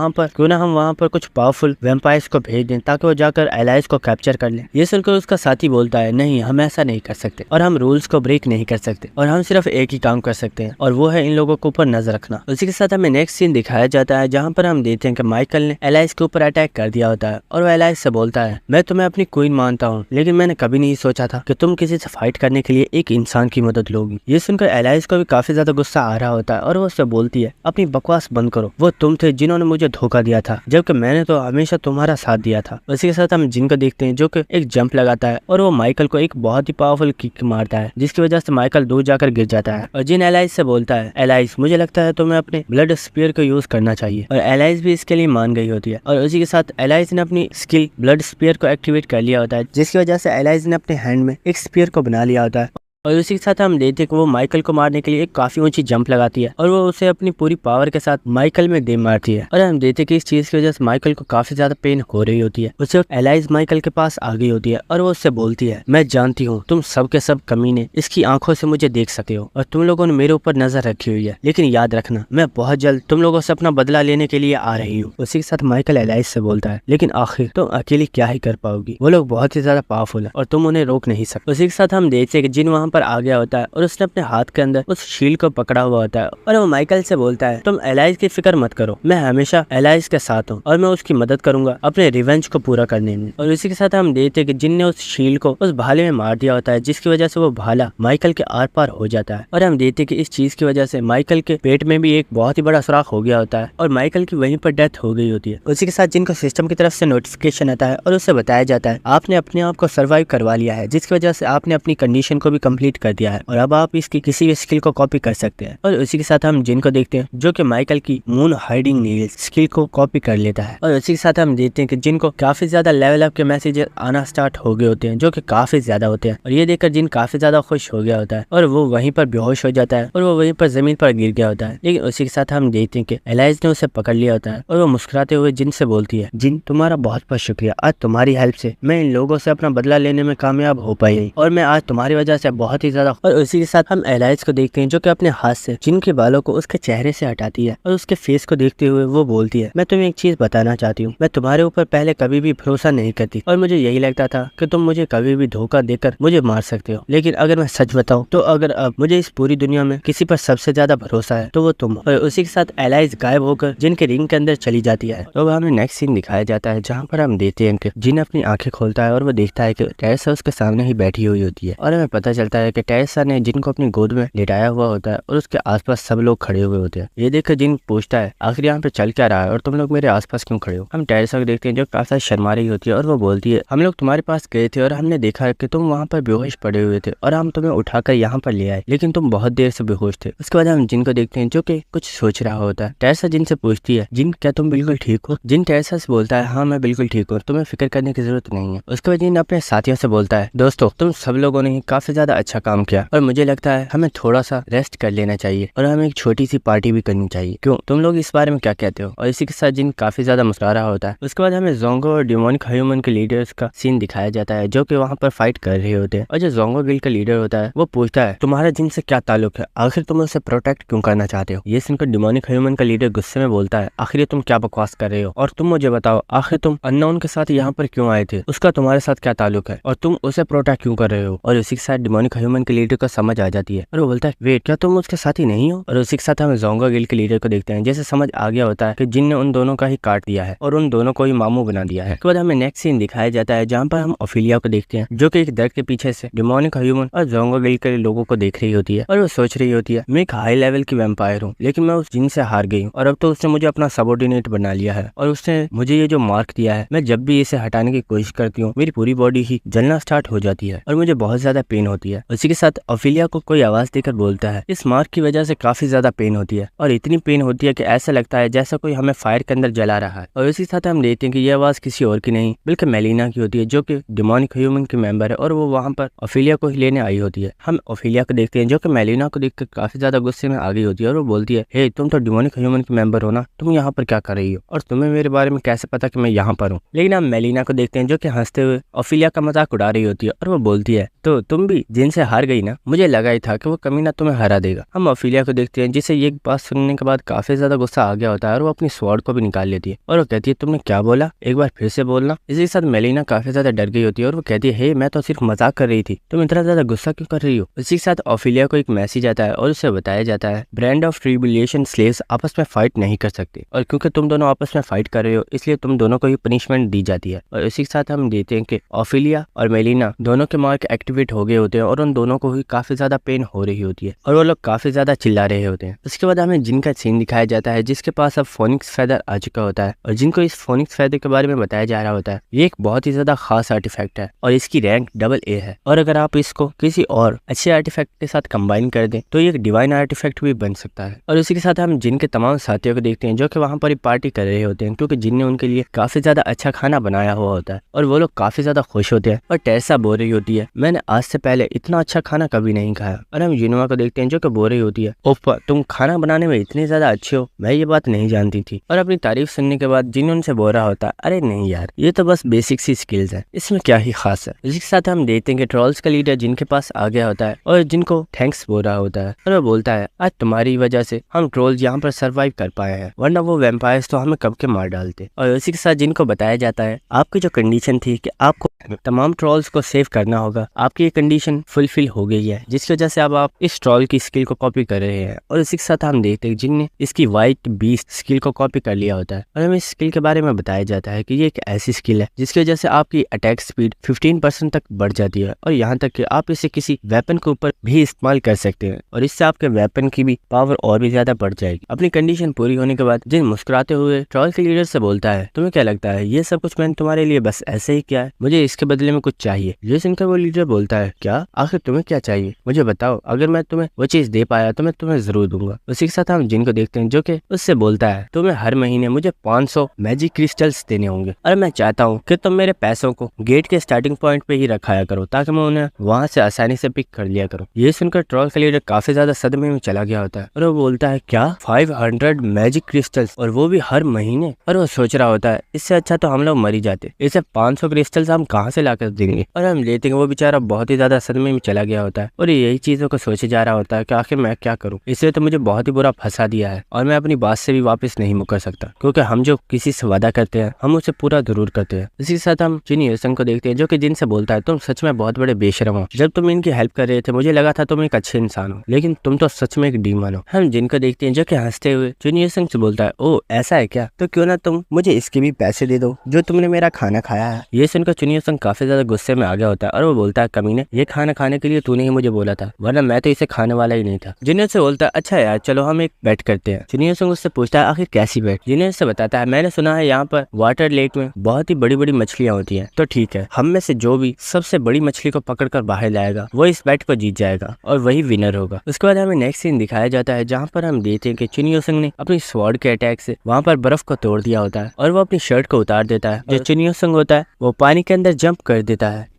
वहाँ पर कुछ पावरफुल वैम्पायर्स को भेज दें ताकि वो जाकर एलाइस को कैप्चर कर ले। ये सुनकर उसका साथी बोलता है नहीं, हम ऐसा नहीं कर सकते और हम रूल्स को ब्रेक नहीं कर सकते और हम सिर्फ एक ही काम कर सकते हैं और वो है इन लोगों के ऊपर नजर रखना। उसी के साथ हमें नेक्स्ट सीन दिखाया जाता है जहाँ पर हम देखते हैं कि माइकल ने एलाइस के ऊपर अटैक कर दिया होता है और वो एलाइस से बोलता है मैं तुम्हें अपनी क्वीन मानता हूँ, लेकिन मैंने कभी नहीं सोचा था कि तुम किसी से फाइट करने के लिए एक इंसान की मदद लोगी। ये सुनकर एलाइस को भी काफी ज्यादा गुस्सा आ रहा होता है और वो उससे बोलती है अपनी बकवास बंद करो, वो तुम थे जिन्होंने मुझे धोखा दिया था जबकि मैंने तो हमेशा तुम्हारा साथ दिया था। उसी के साथ हम जिन को देखते हैं जो कि एक जंप लगाता है और वो माइकल को एक बहुत ही पावरफुल किक मारता है जिसकी वजह से माइकल दूर जाकर गिर जाता है और जिन एलाइस से बोलता है एलाइस मुझे लगता है तुम्हें अपने ब्लड स्पीयर को यूज करना चाहिए और एलाइस भी इसके लिए मान गई होती है और उसी के साथ एलाइस ने अपनी स्किल ब्लड स्पीयर को एक्टिवेट कर लिया होता है जिसकी वजह से एलाइस ने अपने हैंड में एक स्पीयर को बना लिया होता है और उसी के साथ हम देखते हैं कि वो माइकल को मारने के लिए एक काफी ऊंची जंप लगाती है और वो उसे अपनी पूरी पावर के साथ माइकल में दे मारती है और हम देखते हैं कि इस चीज की वजह से माइकल को काफी ज्यादा पेन हो रही होती है। उसे एलाइस माइकल के पास आ गई होती है और वो उससे बोलती है मैं जानती हूँ तुम सब के सब कमीने इसकी आंखों से मुझे देख सकते हो और तुम लोगों ने मेरे ऊपर नजर रखी हुई है, लेकिन याद रखना मैं बहुत जल्द तुम लोगों से अपना बदला लेने के लिए आ रही हूँ। उसी के साथ माइकल एलाइस से बोलता है लेकिन आखिर तुम अकेली क्या ही कर पाओगी, वो लोग बहुत ही ज्यादा पावरफुल है और तुम उन्हें रोक नहीं सकते। उसी के साथ हम देखते हैं कि जिन वहाँ पर आ गया होता है और उसने अपने हाथ के अंदर उस शील्ड को पकड़ा हुआ होता है और वो माइकल से बोलता है तुम एलाइस की फिक्र मत करो, मैं हमेशा एलाइस के साथ हूँ और मैं उसकी मदद करूंगा अपने रिवेंज को पूरा करने में। और इसी के साथ हम देखते हैं कि जिन ने उस शील्ड को उस भाले में मार दिया होता है जिसकी वजह से वो भाला माइकल के आर पार हो जाता है और हम देखते हैं कि इस चीज की वजह से माइकल के पेट में भी एक बहुत ही बड़ा सुराख हो गया होता है और माइकल की वहीं पर डेथ हो गई होती है। उसी के साथ जिनको सिस्टम की तरफ से नोटिफिकेशन आता है और उससे बताया जाता है आपने अपने आप को सर्वाइव करवा लिया है जिसकी वजह से आपने अपनी कंडीशन को भी कंप्लीट कर दिया है और अब आप इसकी किसी भी स्किल को कॉपी कर सकते हैं। और उसी के साथ हम जिनको देखते हैं जो कि माइकल की मून हाइडिंग नील्स स्किल को कॉपी कर लेता है और उसी के साथ हम देखते हैं कि जिनको काफी ज्यादा लेवल अप के मैसेजेस आना स्टार्ट हो गए होते हैं जो कि काफी ज्यादा होते हैं और ये देखकर जिन काफी ज्यादा खुश हो गया होता है और वो वहीं पर बेहोश हो जाता है और वो वहीं पर जमीन पर गिर गया होता है। लेकिन उसी के साथ हम देखते हैं कि एलाइस ने उसे पकड़ लिया होता है और वो मुस्कुराते हुए जिन से बोलती है जिन तुम्हारा बहुत बहुत शुक्रिया, आज तुम्हारी हेल्प से मैं इन लोगों से अपना बदला लेने में कामयाब हो पाई और मैं आज तुम्हारी वजह से बहुत ही ज्यादा। और उसी के साथ हम एलाइस को देखते हैं जो कि अपने हाथ से जिन के बालों को उसके चेहरे से हटाती है और उसके फेस को देखते हुए वो बोलती है मैं तुम्हें एक चीज बताना चाहती हूँ, मैं तुम्हारे ऊपर पहले कभी भी भरोसा नहीं करती और मुझे यही लगता था कि तुम मुझे कभी भी धोखा देकर मुझे मार सकते हो, लेकिन अगर मैं सच बताऊं तो अगर अब मुझे इस पूरी दुनिया में किसी पर सबसे ज्यादा भरोसा है तो वो तुम हो। और उसी के साथ एलाइस गायब होकर जिन के रिंग के अंदर चली जाती है। तो हमें नेक्स्ट सीन दिखाया जाता है जहाँ पर हम देखते हैं कि जिन अपनी आंखें खोलता है और वो देखता है कि टेरेसा उसके सामने ही बैठी हुई होती है और हमें पता चलता है कि टेरेसा ने जिन को अपनी गोद में लिटाया हुआ होता है और उसके आसपास सब लोग खड़े हुए होते हैं। ये देखकर जिन पूछता है आखिर यहाँ पे चल क्या रहा है और तुम लोग मेरे आसपास क्यों खड़े हो। हम टेरेसा को देखते हैं जो काफी शर्मा रही होती है और वो बोलती है हम लोग तुम्हारे पास गए थे और हमने देखा कि तुम वहाँ पर बेहोश पड़े हुए थे और हम तुम्हें उठाकर यहाँ पर ले आए, लेकिन तुम बहुत देर से बेहोश थे। उसके बाद हम जिन को देखते हैं जो कि कुछ सोच रहा होता है। टेरेसा जिन से पूछती है जिन क्या तुम बिल्कुल ठीक हो। जिन टेरेसा से बोलता है हाँ मैं बिल्कुल ठीक हूँ, तुम्हें फिक्र करने की जरूरत नहीं है। उसके बाद जिन अपने साथियों से बोलता है दोस्तों तुम सब लोगों ने काफी ज्यादा अच्छा काम किया और मुझे लगता है हमें थोड़ा सा रेस्ट कर लेना चाहिए और हमें एक छोटी सी पार्टी भी करनी चाहिए, क्यों तुम लोग इस बारे में क्या कहते हो। और इसी के साथ जिन काफी ज्यादा मुस्कुरा रहा होता है। उसके बाद हमें जोंगो और डिमोनिक ह्यूमन के लीडर्स का सीन दिखाया जाता है जो कि वहाँ पर फाइट कर रहे होते हैं और जो जोंगो गिल्ड का लीडर होता है वो पूछता है तुम्हारा जिन से क्या ताल्लुक है, आखिर तुम उसे प्रोटेक्ट क्यों करना चाहते हो। ये सुनकर डिमोनिक ह्यूमन का लीडर गुस्से में बोलता है आखिर तुम क्या बकवास कर रहे हो और तुम मुझे बताओ आखिर तुम अननोन के साथ यहाँ पर क्यों आए थे, उसका तुम्हारे साथ क्या ताल्लुक है और तुम उसे प्रोटेक्ट क्यों कर रहे हो। और उसी के साथ डिमोनिक ह्यूमन के लीडर को समझ आ जाती है और वो बोलता है वेट क्या तुम उसके साथ ही नहीं हो। और उसी के साथ हम जोंगो गिल्ड के लीडर को देखते हैं जैसे समझ आ गया होता है कि जिन ने उन दोनों का ही काट दिया है और उन दोनों को ही मामू बना दिया है। उसके बाद हमें नेक्स्ट सीन दिखाया जाता है जहाँ पर हम ओफिलिया को देखते हैं जो कि एक दर के पीछे से डिमोनिक ह्यूमन और जोंगो गिल्ड के लोगों को देख रही होती है और वो सोच रही होती है मैं एक हाई लेवल की वैम्पायर हूँ लेकिन मैं उस जिन से हार गई हूँ और अब तो उसने मुझे अपना सबऑर्डिनेट बना लिया है और उसने मुझे ये जो मार्क दिया है मैं जब भी इसे हटाने की कोशिश करती हूँ मेरी पूरी बॉडी ही जलना स्टार्ट हो जाती है और मुझे बहुत ज्यादा पेन होती है। है। उसी के साथ ओफिलिया को कोई आवाज देकर बोलता है इस मार्क की वजह से काफी ज्यादा पेन होती है और इतनी पेन होती है कि ऐसा लगता है जैसा कोई हमें फायर के अंदर जला रहा है। और उसी के साथ हम देखते हैं कि ये आवाज किसी और की नहीं बल्कि मेलिना की होती है, जो कि डिमोनिक ह्यूमन की मेंबर है और वो वहाँ पर ओफिलिया को ही लेने आई होती है। हम ओफिलिया को देखते हैं जो कि मेलिना को देखकर काफी ज्यादा गुस्से में आ गई होती है और वो बोलती है हे तुम तो डिमोनिक ह्यूमन की मेंबर हो ना, तुम यहाँ पर क्या कर रही हो और तुम्हें मेरे बारे में कैसे पता कि मैं यहाँ पर हूँ। लेकिन हम मेलिना को देखते हैं जो कि हंसते हुए ओफिलिया का मजाक उड़ा रही होती है और वो बोलती है तो तुम भी जिनसे हार गई ना, मुझे लगा ही था कि वो कमीना तुम्हें हरा देगा। हम ओफिलिया को देखते हैं जिसे ये बात सुनने के बाद काफी ज्यादा गुस्सा आ गया होता है और वो अपनी स्वॉर्ड को भी निकाल लेती है और वो कहती है तुमने क्या बोला, एक बार फिर से बोलना। इसी के साथ मेलिना काफी ज्यादा डर गई होती है और वो कहती है हे मैं तो सिर्फ मजाक कर रही थी, तुम इतना ज्यादा गुस्सा क्यों कर रही हो। इसी के साथ ओफिलिया को एक मैसेज आता है और उसे बताया जाता है ब्रांड ऑफ ट्रिबुलेशन स्लेव्स आपस में फाइट नहीं कर सकते और क्योंकि तुम दोनों आपस में फाइट कर रहे हो इसलिए तुम दोनों को ही पनिशमेंट दी जाती है। और इसी के साथ हम देते हैं कि ओफिलिया और मेलिना दोनों के मार्क एक्टिवेट हो गए होते हैं और उन दोनों को ही काफी ज्यादा पेन हो रही होती है और वो लोग काफी ज्यादा चिल्ला रहे होते हैं। उसके बाद हमें जिन का सीन दिखाया जाता है जिसके पास अब फोनिक्स फेदर आ चुका होता है और जिनको इस फोनिक्स फेदर के बारे में बताया जा रहा होता है ये एक बहुत ही ज्यादा खास आर्टिफैक्ट है और इसकी रैंक AA है और अगर आप इसको किसी और अच्छे आर्टिफैक्ट के साथ कंबाइन कर दें तो ये एक डिवाइन आर्टिफैक्ट भी बन सकता है। और उसी के साथ हम जिन के तमाम साथियों को देखते हैं जो कि वहाँ पर पार्टी कर रहे होते हैं क्योंकि जिन ने उनके लिए काफी ज्यादा अच्छा खाना बनाया हुआ होता है और वो लोग काफी ज्यादा खुश होते हैं। और टेरेसा बोल रही होती है मैंने आज से पहले इतना अच्छा खाना कभी नहीं खाया। और हम युनवा को देखते हैं जो कि बोल रही होती है ओप्पा तुम खाना बनाने में इतनी ज्यादा अच्छे हो, मैं ये बात नहीं जानती थी। और अपनी तारीफ सुनने के बाद जिन उनसे बोल रहा होता है अरे नहीं यार ये तो बस बेसिक सी स्किल्स है, इसमें क्या ही खास है। इसी के साथ हम देखते हैं कि ट्रॉल्स का लीडर जिनके पास आ गया होता है और जिनको थैंक्स बोल रहा होता है और वो बोलता है आज तुम्हारी वजह से हम ट्रोल्स यहाँ पर सर्वाइव कर पाए हैं, वरना वो वैम्पायर्स तो हमें कब के मार डालते। और इसी के साथ जिनको बताया जाता है आपकी जो कंडीशन थी कि आपको तमाम ट्रॉल्स को सेव करना होगा, आपकी ये कंडीशन फुलफिल हो गई है जिसकी वजह से अब आप इस ट्रॉल की स्किल को कॉपी कर रहे हैं। और इसी के साथ हम देखते हैं जिनने इसकी व्हाइट बीस्ट स्किल को कॉपी कर लिया होता है और हमें इस स्किल के बारे में बताया जाता है कि ये एक ऐसी स्किल है जिसकी वजह से आपकी अटैक स्पीड 15% तक बढ़ जाती है और यहाँ तक कि आप इसे किसी वेपन के ऊपर भी इस्तेमाल कर सकते हैं और इससे आपके वेपन की भी पावर और भी ज्यादा बढ़ जाएगी। अपनी कंडीशन पूरी होने के बाद जिन मुस्कुराते हुए ट्रॉल के लीडर से बोलता है तुम्हें क्या लगता है ये सब कुछ मैंने तुम्हारे लिए बस ऐसे ही किया है, मुझे इसके बदले में कुछ चाहिए। ये सुनकर वो लीडर बोलता है क्या आखिर तुम्हें क्या चाहिए, मुझे बताओ, अगर मैं तुम्हें वो चीज दे पाया तो मैं तुम्हें जरूर दूंगा। उसी के साथ हम जिनको देखते हैं जो कि उससे बोलता है तुम्हें हर महीने मुझे 500 मैजिक क्रिस्टल्स देने होंगे और मैं चाहता हूँ कि तुम मेरे पैसों को गेट के स्टार्टिंग पॉइंट पे ही रखाया करो ताकि मैं उन्हें वहां से आसानी से पिक कर लिया करूँ। ये सुनकर ट्रॉल का लीडर काफी ज्यादा सदमे में चला गया होता है और वो बोलता है क्या 500 मैजिक क्रिस्टल्स और वो भी हर महीने। और वो सोच रहा होता है इससे अच्छा तो हम लोग मर ही जाते, इसे 500 क्रिस्टल्स हम कहाँ से लाकर देंगे। और हम लेते हैं वो बेचारा बहुत ही ज्यादा सदमे में चला गया होता है और यही चीजों को सोचे जा रहा होता है कि आखिर मैं क्या करूँ, इसलिए तो मुझे बहुत ही बुरा फंसा दिया है और मैं अपनी बात से भी वापस नहीं मुकर सकता क्योंकि हम जो किसी से वादा करते हैं हम उसे पूरा जरूर करते हैं। इसी के साथ हम जिन यूसन को देखते हैं जो कि जिनसे बोलता है तुम सच में बहुत बड़े बेशरम हो, जब तुम इनकी हेल्प कर रहे थे मुझे लगा था तुम एक अच्छे इंसान हो लेकिन तुम तो सच में एक डीमन हो। हम जिनको देखते हैं जो कि हंसते हुए जिन यूसन से बोलता है ओ ऐसा है क्या, तो क्यों ना तुम मुझे इसके भी पैसे दे दो जो तुमने मेरा खाना खाया है। ये सुनकर चुनियो संग काफी ज्यादा गुस्से में आ गया होता है और वो बोलता है कमीने ये खाना खाने के लिए तूने ही मुझे बोला था वरना मैं तो इसे खाने वाला ही नहीं था। जिनियो से बोलता है अच्छा यार चलो हम एक बेट करते हैं। चुनियो संग उससे पूछता है आखिर कैसी बेट। जिनियो से बताता है मैंने सुना है यहाँ पर वाटर लेक में बहुत ही बड़ी बड़ी मछलियाँ होती है, तो ठीक है हम में से जो भी सबसे बड़ी मछली को पकड़ कर बाहर लाएगा वो इस बेट को जीत जाएगा और वही विनर होगा। उसके बाद हमें नेक्स्ट सीन दिखाया जाता है जहाँ पर हम देखते हैं कि चुनियो संग ने अपनी स्वॉर्ड के अटैक से वहाँ पर बर्फ को तोड़ दिया होता है और वो अपनी शर्ट को उतार देता है। जो चुनियो संग होता है वो पानी के अंदर जंप कर देता है।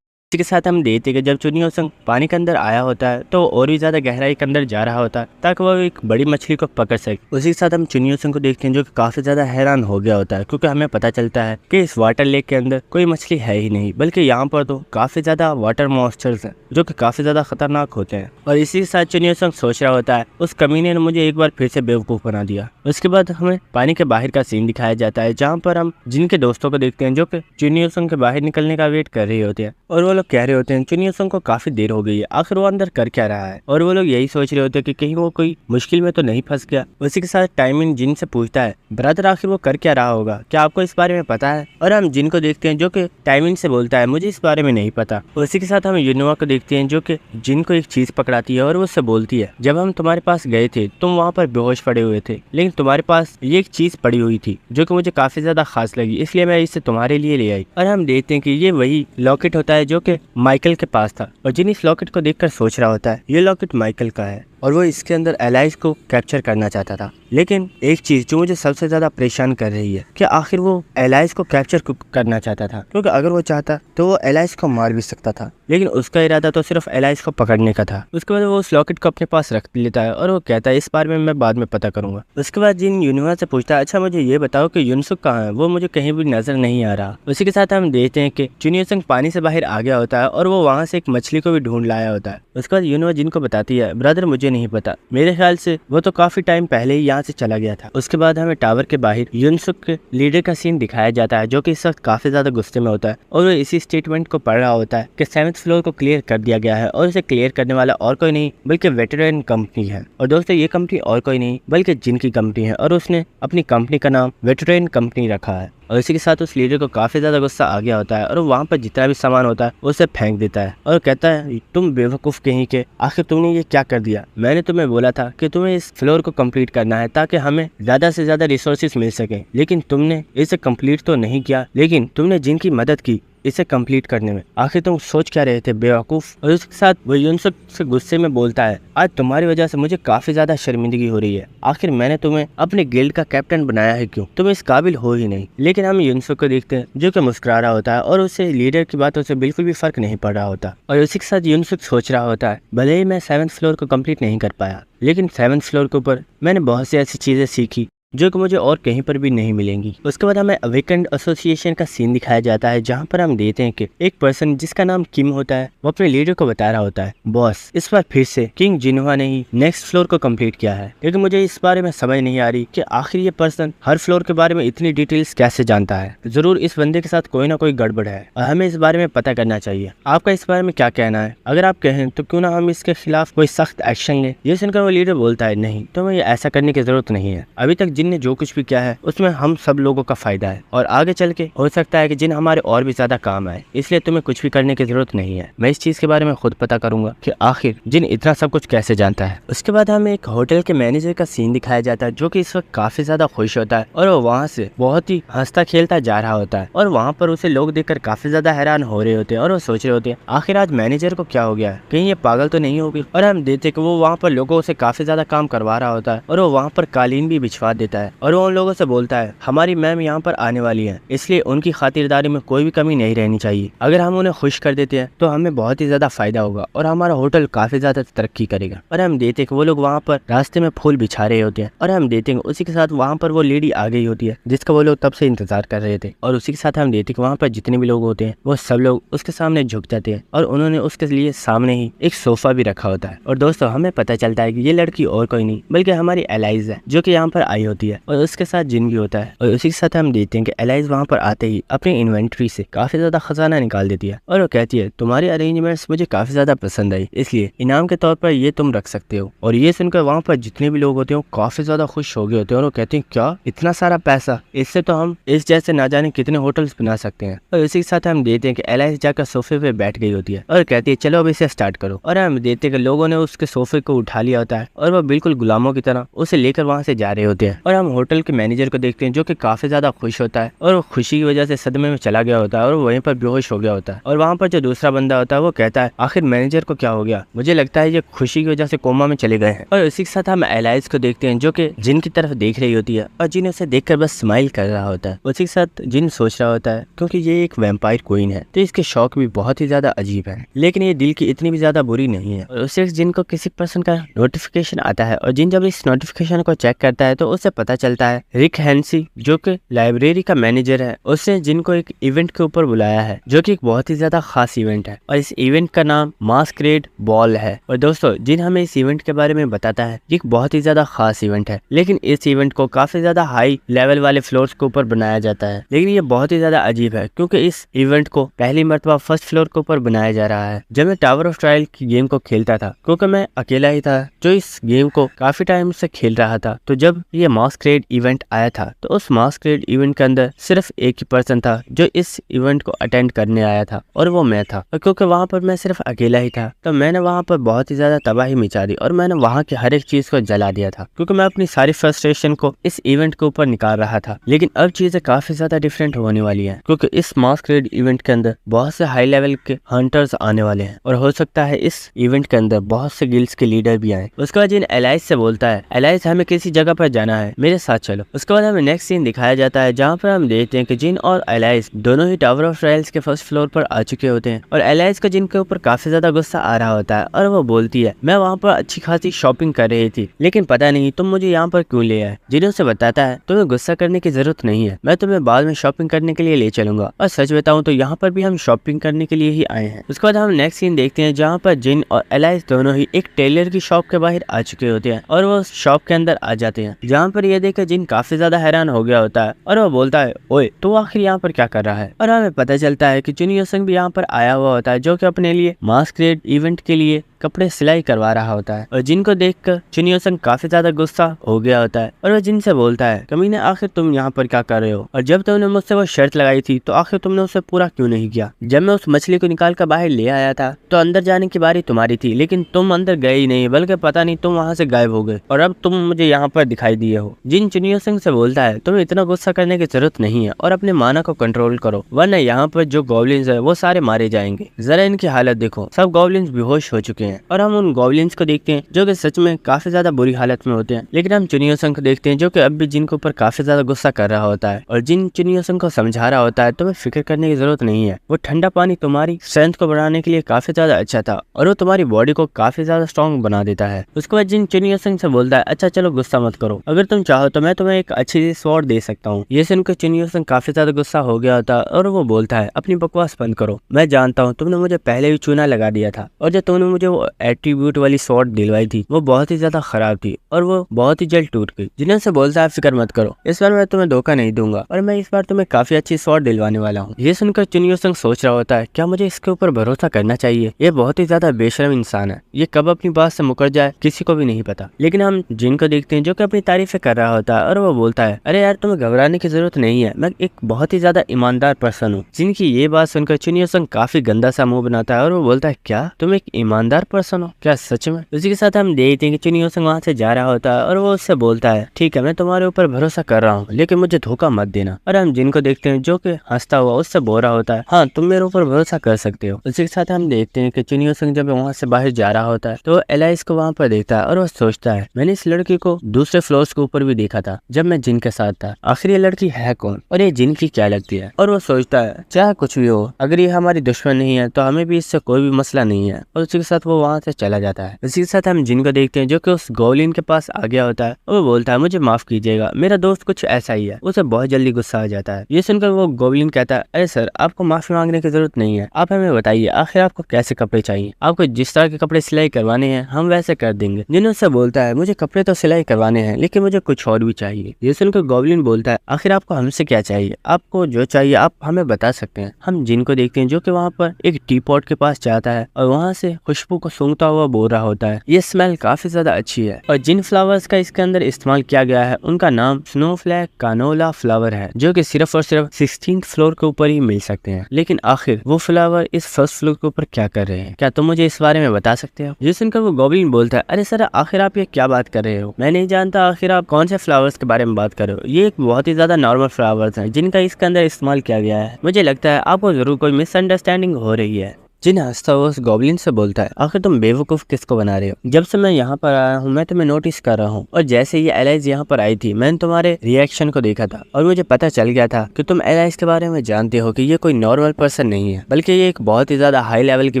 इसी के साथ हम देखते हैं कि जब चुनियो संग पानी के अंदर आया होता है तो और भी ज्यादा गहराई के अंदर जा रहा होता है ताकि वो एक बड़ी मछली को पकड़ सके। उसी के साथ हम चुनियो संग को देखते हैं जो कि काफी ज्यादा हैरान हो गया होता है क्योंकि हमें पता चलता है कि इस वाटर लेक के अंदर कोई मछली है ही नहीं बल्कि यहाँ पर तो काफी ज्यादा वाटर मॉन्स्टर्स हैं जो कि काफी ज्यादा खतरनाक होते हैं। और इसी के साथ चुनियो संग सोच रहा होता है उस कमीने ने मुझे एक बार फिर से बेवकूफ बना दिया। उसके बाद हमें पानी के बाहर का सीन दिखाया जाता है जहाँ पर हम जिनके दोस्तों को देखते हैं जो कि चुनियो संग के बाहर निकलने का वेट कर रहे होते हैं और वो लोग कह रहे होते हैं चुनियो संग को काफी देर हो गई है, आखिर वो अंदर कर क्या रहा है। और वो लोग यही सोच रहे होते हैं कि कहीं वो कोई मुश्किल में तो नहीं फंस गया। उसी के साथ टाइमिन जिन से पूछता है ब्रदर आखिर वो कर क्या रहा होगा, क्या आपको इस बारे में पता है। और हम जिन को देखते हैं जो कि टाइमिन से बोलता है मुझे इस बारे में नहीं पता। उसी के साथ हम युनवा को देखते हैं जो कि जिन को एक चीज पकड़ाती है और वो उससे बोलती है जब हम तुम्हारे पास गए थे तुम वहाँ पर बेहोश पड़े हुए थे लेकिन तुम्हारे पास ये एक चीज पड़ी हुई थी जो कि मुझे काफी ज्यादा खास लगी इसलिए मैं इसे तुम्हारे लिए ले आई। और हम देखते हैं कि ये वही लॉकेट होता है जो कि माइकल के पास था और जिन इस लॉकेट को देखकर सोच रहा होता है ये लॉकेट माइकल का है और वो इसके अंदर एलाइज को कैप्चर करना चाहता था। लेकिन एक चीज जो मुझे सबसे ज्यादा परेशान कर रही है कि आखिर वो एलाइज को कैप्चर करना चाहता था, क्योंकि अगर वो चाहता तो वो एलाइज को मार भी सकता था, लेकिन उसका इरादा तो सिर्फ एलाइज को पकड़ने का था। उसके बाद वो उस लॉकेट को अपने पास रख लेता है और वो कहता है इस बारे में मैं बाद में पता करूंगा। उसके बाद जिन यूनिवर्स से पूछता है अच्छा मुझे ये बताओ कि युनसुक कहाँ है, वो मुझे कहीं भी नजर नहीं आ रहा। उसी के साथ हम देखते हैं कि जुन युनसुक पानी से बाहर आ गया होता है और वो वहाँ से एक मछली को भी ढूंढ लाया होता है। उसके बाद यूनिवर्स जिनको बताती है ब्रदर मुझे नहीं पता, मेरे ख्याल से वो तो काफी टाइम पहले ही यहाँ से चला गया था। उसके बाद हमें टावर के बाहर युनसुक के लीडर का सीन दिखाया जाता है जो कि इस वक्त काफी ज्यादा गुस्से में होता है और वो इसी स्टेटमेंट को पढ़ रहा होता है कि 7th फ्लोर को क्लियर कर दिया गया है और उसे क्लियर करने वाला और कोई नहीं बल्कि वेटरन कंपनी है। और दोस्तों ये कंपनी और कोई नहीं बल्कि जिन की कंपनी है और उसने अपनी कंपनी का नाम वेटरन कंपनी रखा है। और इसी के साथ उस लीडर को काफी ज्यादा गुस्सा आ गया होता है और वहाँ पर जितना भी सामान होता है उसे फेंक देता है और कहता है तुम बेवकूफ कहीं के, आखिर तुमने ये क्या कर दिया। मैंने तुम्हें बोला था कि तुम्हें इस फ्लोर को कंप्लीट करना है ताकि हमें ज्यादा से ज्यादा रिसोर्सेज मिल सके, लेकिन तुमने इसे कंप्लीट तो नहीं किया, लेकिन तुमने जिनकी मदद की इसे कंप्लीट करने में, आखिर तुम सोच क्या रहे थे बेवकूफ। और उसके साथ वो युनसुक से गुस्से में बोलता है आज तुम्हारी वजह से मुझे काफी ज्यादा शर्मिंदगी हो रही है, आखिर मैंने तुम्हें अपने गिल्ड का कैप्टन बनाया है क्यों, तुम इस काबिल हो ही नहीं। लेकिन हम युनसुक को देखते हैं जो कि मुस्कुरा रहा होता है और उसे लीडर की बातों से बिल्कुल भी फर्क नहीं पड़ रहा होता। और उसी के साथ युनसुक सोच रहा होता है भले ही मैं 7th फ्लोर को कंप्लीट नहीं कर पाया, लेकिन 7th फ्लोर के ऊपर मैंने बहुत सी ऐसी चीजें सीखी जो कि मुझे और कहीं पर भी नहीं मिलेंगी। उसके बाद हमें अवेकेंड एसोसिएशन का सीन दिखाया जाता है जहाँ पर हम देखते हैं कि एक पर्सन जिसका नाम किम होता है वो अपने लीडर को बता रहा होता है बॉस इस बार फिर से किंग जिनहुआ ने ही नेक्स्ट फ्लोर को कंप्लीट किया है, लेकिन मुझे इस बारे में समझ नहीं आ रही कि आखिर ये पर्सन हर फ्लोर के बारे में इतनी डिटेल्स कैसे जानता है। जरूर इस बंदे के साथ कोई ना कोई गड़बड़ है और हमें इस बारे में पता करना चाहिए। आपका इस बारे में क्या कहना है? अगर आप कहें तो क्यों ना हम इसके खिलाफ कोई सख्त एक्शन लें। ये सुनकर वो लीडर बोलता है नहीं, तुम्हें ऐसा करने की जरूरत नहीं है, अभी तक जिन ने जो कुछ भी किया है उसमें हम सब लोगों का फायदा है और आगे चल के हो सकता है कि जिन हमारे और भी ज्यादा काम आए, इसलिए तुम्हें कुछ भी करने की जरूरत नहीं है। मैं इस चीज के बारे में खुद पता करूंगा कि आखिर जिन इतना सब कुछ कैसे जानता है। उसके बाद हमें एक होटल के मैनेजर का सीन दिखाया जाता है जो कि इस वक्त काफी ज्यादा खुश होता है और वो वहाँ से बहुत ही हंसता खेलता जा रहा होता है और वहाँ पर उसे लोग देखकर काफी ज्यादा हैरान हो रहे होते हैं और वो सोच रहे होते हैं आखिर आज मैनेजर को क्या हो गया है, कहीं ये पागल तो नहीं होगी। और हम देखते कि वो वहाँ पर लोगों से काफी ज्यादा काम करवा रहा होता है और वो वहाँ पर कालीन भी बिछवा देता है और वो उन लोगों से बोलता है हमारी मैम यहाँ पर आने वाली है, इसलिए उनकी खातिरदारी में कोई भी कमी नहीं रहनी चाहिए। अगर हम उन्हें खुश कर देते हैं तो हमें बहुत ही ज्यादा फायदा होगा और हमारा होटल काफी ज्यादा तरक्की करेगा। और हम देखते हैं कि वो लोग वहाँ पर रास्ते में फूल बिछा रहे होते हैं और हम देखते हैं उसी के साथ वहाँ पर वो लेडी आ गई होती है जिसका वो लोग तब से इंतजार कर रहे थे। और उसी के साथ हम देखते हैं कि वहाँ पर जितने भी लोग होते हैं वो सब लोग उसके सामने झुक जाते हैं और उन्होंने उसके लिए सामने ही एक सोफा भी रखा होता है। और दोस्तों हमें पता चलता है कि ये लड़की और कोई नहीं बल्कि हमारी एलाइज है जो कि यहाँ पर आई होती है और उसके साथ जिन भी होता है। और उसी के साथ हम देखते हैं कि एलाइज वहाँ पर आते ही अपनी इन्वेंट्री से काफी ज्यादा खजाना निकाल देती है और वो कहती है तुम्हारी अरेंजमेंट्स मुझे काफी ज्यादा पसंद आई, इसलिए इनाम के तौर पर ये तुम रख सकते हो। और ये सुनकर वहाँ पर जितने भी लोग होते हैं काफी ज्यादा खुश हो गए होते हैं और वो कहते हैं क्या इतना सारा पैसा, इससे तो हम इस जैसे ना जाने कितने होटल्स बना सकते हैं। और इसी के साथ हम देखते हैं कि एलाइज जाकर सोफे पे बैठ गई होती है और कहती है चलो अब इसे स्टार्ट करो। और हम देखते हैं कि लोगों ने उसके सोफे को उठा लिया होता है और वह बिल्कुल गुलामों की तरह उसे लेकर वहाँ से जा रहे होते हैं। और हम होटल के मैनेजर को देखते हैं जो कि काफी ज्यादा खुश होता है और वो खुशी की वजह से सदमे में चला गया होता है और वहीं पर बेहोश हो गया होता है। और वहाँ पर जो दूसरा बंदा होता है वो कहता है आखिर मैनेजर को क्या हो गया, मुझे लगता है ये खुशी की वजह से कोमा में चले गए हैं। और इसी के साथ हम एलाइज को देखते हैं जो कि जिन की तरफ देख रही होती है और जिन उसे देखकर बस स्माइल कर रहा होता है। उसी के साथ जिन सोच रहा होता है क्योंकि ये एक वैम्पायर क्वीन है तो इसके शौक भी बहुत ही ज्यादा अजीब है, लेकिन ये दिल की इतनी भी ज्यादा बुरी नहीं है। और उसे जिन को किसी पर्सन का नोटिफिकेशन आता है और जिन जब इस नोटिफिकेशन को चेक करता है तो उसे पता चलता है रिक हैंसी जो कि लाइब्रेरी का मैनेजर है उसने जिन को एक इवेंट के ऊपर बुलाया है जो कि एक बहुत ही ज्यादा खास इवेंट है और इस इवेंट का नाम मास्करेड बॉल है। और दोस्तों जिन हमें इस इवेंट के बारे में बताता है ये एक बहुत ही ज्यादा खास इवेंट है, लेकिन इस इवेंट को काफी ज्यादा हाई लेवल वाले फ्लोर्स के ऊपर बनाया जाता है। लेकिन ये बहुत ही ज्यादा अजीब है क्योंकि इस इवेंट को पहली मर्तबा फर्स्ट फ्लोर के ऊपर बनाया जा रहा है। जब मैं टावर ऑफ ट्रायल की गेम को खेलता था क्योंकि मैं अकेला ही था जो इस गेम को काफी टाइम से खेल रहा था, तो जब ये मास्करेड इवेंट आया था, तो उस मास्करेड इवेंट के अंदर सिर्फ एक ही पर्सन था जो इस इवेंट को अटेंड करने आया था, और वो मैं था। और क्योंकि वहाँ पर मैं सिर्फ अकेला ही था, तो मैंने वहाँ पर बहुत ही ज्यादा तबाही मचा दी और मैंने वहाँ की हर एक चीज को जला दिया था, क्योंकि मैं अपनी सारी फ्रस्ट्रेशन को इस इवेंट के ऊपर निकाल रहा था। लेकिन अब चीजें काफी ज्यादा डिफरेंट होने वाली है, क्योंकि इस मास्करेड इवेंट के अंदर बहुत से हाई लेवल के हंटर्स आने वाले हैं, और हो सकता है इस इवेंट के अंदर बहुत से गिल्ड्स के लीडर भी आए। उसके बाद जिन एलाइज से बोलता है, एलाइज हमें किसी जगह पर जाना है, मेरे साथ चलो। उसके बाद हमें नेक्स्ट सीन दिखाया जाता है, जहाँ पर हम देखते हैं कि जिन और एलाइज दोनों ही टावर ऑफ ट्रायल्स के फर्स्ट फ्लोर पर आ चुके होते हैं, और एलाइज को जिन के ऊपर काफी ज्यादा गुस्सा आ रहा होता है, और वो बोलती है मैं वहाँ पर अच्छी खासी शॉपिंग कर रही थी, लेकिन पता नहीं तुम मुझे यहाँ पर क्यों ले आए। जिन उसे बताता है तुम्हें गुस्सा करने की जरूरत नहीं है, मैं तुम्हें बाद में शॉपिंग करने के लिए ले चलूंगा, और सच बताऊं तो यहाँ पर भी हम शॉपिंग करने के लिए ही आए हैं। उसके बाद हम नेक्स्ट सीन देखते हैं, जहाँ पर जिन और एलाइज दोनों ही एक टेलर की शॉप के बाहर आ चुके होते हैं, और वो शॉप के अंदर आ जाते हैं, जहाँ पर ये देखकर जिन काफी ज्यादा हैरान हो गया होता है, और वो बोलता है ओए तो आखिर यहाँ पर क्या कर रहा है। और हमें पता चलता है कि चुन योसंग भी यहाँ पर आया हुआ होता है, जो कि अपने लिए मास्करेड इवेंट के लिए कपड़े सिलाई करवा रहा होता है। और जिनको देखकर चुन योसंग काफी ज्यादा गुस्सा हो गया होता है, और वह जिन से बोलता है कमीने आखिर तुम यहाँ पर क्या कर रहे हो, और जब तुमने मुझसे वो शर्त लगाई थी तो आखिर तुमने उसे पूरा क्यों नहीं किया। जब मैं उस मछली को निकाल कर बाहर ले आया था तो अंदर जाने की बारी तुम्हारी थी, लेकिन तुम अंदर गए ही नहीं, बल्कि पता नहीं तुम वहाँ से गायब हो गए, और अब तुम मुझे यहाँ पर दिखाई दिए हो। जिन चुन योसंग से बोलता है तुम्हें इतना गुस्सा करने की जरूरत नहीं है, और अपने माना को कंट्रोल करो, वरना यहाँ पर जो गॉब्लिन्स है वो सारे मारे जाएंगे। जरा इनकी हालत देखो, सब गॉब्लिन्स बेहोश हो चुके हैं। और हम उन गॉब्लिन्स को देखते हैं जो कि सच में काफी ज्यादा बुरी हालत में होते हैं, लेकिन हम चुन योसंग को देखते हैं जो कि अब भी जिन के ऊपर काफी ज्यादा गुस्सा कर रहा होता है, और जिन चुन योसंग को समझा रहा होता है तुम्हें फिक्र करने की जरूरत नहीं है, वो ठंडा पानी तुम्हारी स्ट्रेंथ को बढ़ाने के लिए काफी ज्यादा अच्छा था, और वो तुम्हारी बॉडी को काफी ज्यादा स्ट्रॉन्ग बना देता है। उसके बाद जिन चुन योसंग से बोलता है अच्छा चलो गुस्सा मत करो, अगर तुम चाहो तो मैं तुम्हें एक अच्छी सी स्वॉर्ड दे सकता हूँ। ये सुनकर चुन योसंग काफी ज्यादा गुस्सा हो गया होता है, और वो बोलता है अपनी बकवास बंद करो, मैं जानता हूँ तुमने मुझे पहले भी चूना लगा दिया था, और जब तुमने मुझे वो एट्रीब्यूट वाली स्वॉर्ड दिलवाई थी वो बहुत ही ज्यादा खराब थी, और वो बहुत ही जल्द टूट गई। जिन्हें से बोलता है फिक्र मत करो, इस बार मैं तुम्हें धोखा नहीं दूंगा, और मैं इस बार तुम्हें काफी अच्छी स्वॉर्ड दिलवाने वाला हूँ। ये सुनकर चुन योसंग सोच रहा होता है क्या मुझे इसके ऊपर भरोसा करना चाहिए, ये बहुत ही ज्यादा बेशर्म इंसान है, ये कब अपनी बात से मुकर जाए किसी को भी नहीं पता। लेकिन हम जिन को देखते हैं जो कि अपनी तारीफें कर रहा होता है, और वो बोलता है अरे यार तुम्हें घबराने की जरूरत नहीं है, मैं एक बहुत ही ज्यादा ईमानदार पर्सन हूँ। जिनकी ये बात सुनकर चुन योसंग काफी गंदा सा मुंह बनाता है, और वो बोलता है क्या तुम एक ईमानदार पर्सन हो, क्या सच में। उसी के साथ हम देखते हैं कि चुन योसंग वहाँ से जा रहा होता है, और वो उससे बोलता है ठीक है मैं तुम्हारे ऊपर भरोसा कर रहा हूँ, लेकिन मुझे धोखा मत देना। और हम जिनको देखते हैं जो कि हंसता हुआ उससे बोल रहा होता है हाँ तुम मेरे ऊपर भरोसा कर सकते हो। उसी के साथ हम देखते हैं कि चुन योसंग जब वहाँ से बाहर जा रहा होता है तो एलाइज को वहाँ पर देखता है, और वो सोचता है मैंने इस लड़की को दूसरे फ्लोर्स के ऊपर भी देखा था जब मैं जिन के साथ था, आखिर ये लड़की है कौन, और ये जिन की क्या लगती है। और वो सोचता है चाहे कुछ भी हो, अगर ये हमारी दुश्मन नहीं है तो हमें भी इससे कोई भी मसला नहीं है, और उसी के साथ वो वहाँ से चला जाता है। उसी के साथ हम जिन को देखते हैं जो कि उस गोब्लिन के पास आ गया होता है, और वो बोलता है मुझे माफ कीजिएगा मेरा दोस्त कुछ ऐसा ही है। उसे बहुत जल्दी गुस्सा आ जाता है। ये सुनकर वो गोब्लिन कहता है अरे सर आपको माफी मांगने की जरूरत नहीं है, आप हमें बताइए आखिर आपको कैसे कपड़े चाहिए, आपको जिस तरह के कपड़े सिलाई करवाने हैं हम वैसे कर देंगे। जिन उससे बोलता है मुझे कपड़े तो सिलाई करवाने हैं लेकिन मुझे कुछ और भी चाहिए। ये सुनकर गोब्लिन बोलता है आखिर आपको हमसे क्या चाहिए, आपको जो चाहिए आप हमें बता सकते हैं। हम जिन को देखते हैं जो कि वहाँ पर एक टी पॉट के पास जाता है, और वहाँ से खुशबू को सूंघता हुआ बोल रहा होता है ये स्मेल काफी ज्यादा अच्छी है, और जिन फ्लावर्स का इसके अंदर इस्तेमाल किया गया है उनका नाम स्नोफ्लैक कानोला फ्लावर है, जो कि सिर्फ और सिर्फ 16th फ्लोर के ऊपर ही मिल सकते हैं। लेकिन आखिर वो फ्लावर इस फर्स्ट फ्लोर के ऊपर क्या कर रहे हैं, क्या तुम मुझे इस बारे में बता सकते हो। ये सुनकर वो गोब्लिन बोलता है अरे सर आखिर आप ये क्या बात कर रहे हो, मैं नहीं जानता आखिर आप कौन से फ्लावर्स के बारे में बात कर रहे हो, ये एक बहुत ही ज्यादा नॉर्मल फ्लावर्स हैं जिनका इसके अंदर इस्तेमाल किया गया है। मुझे लगता है आपको जरूर कोई मिसअंडरस्टैंडिंग हो रही है। जिन हंसता हुआ उस गॉब्लिन से बोलता है आखिर तुम बेवकूफ किसको बना रहे हो, जब से मैं यहाँ पर आया हूँ मैं तुम्हें नोटिस कर रहा हूँ, और जैसे ये एलाइज यहाँ पर आई थी मैंने तुम्हारे रिएक्शन को देखा था, और मुझे पता चल गया था कि तुम एलाइज के बारे में जानते हो कि ये कोई नॉर्मल पर्सन नहीं है, बल्कि ये एक बहुत ही ज्यादा हाई लेवल की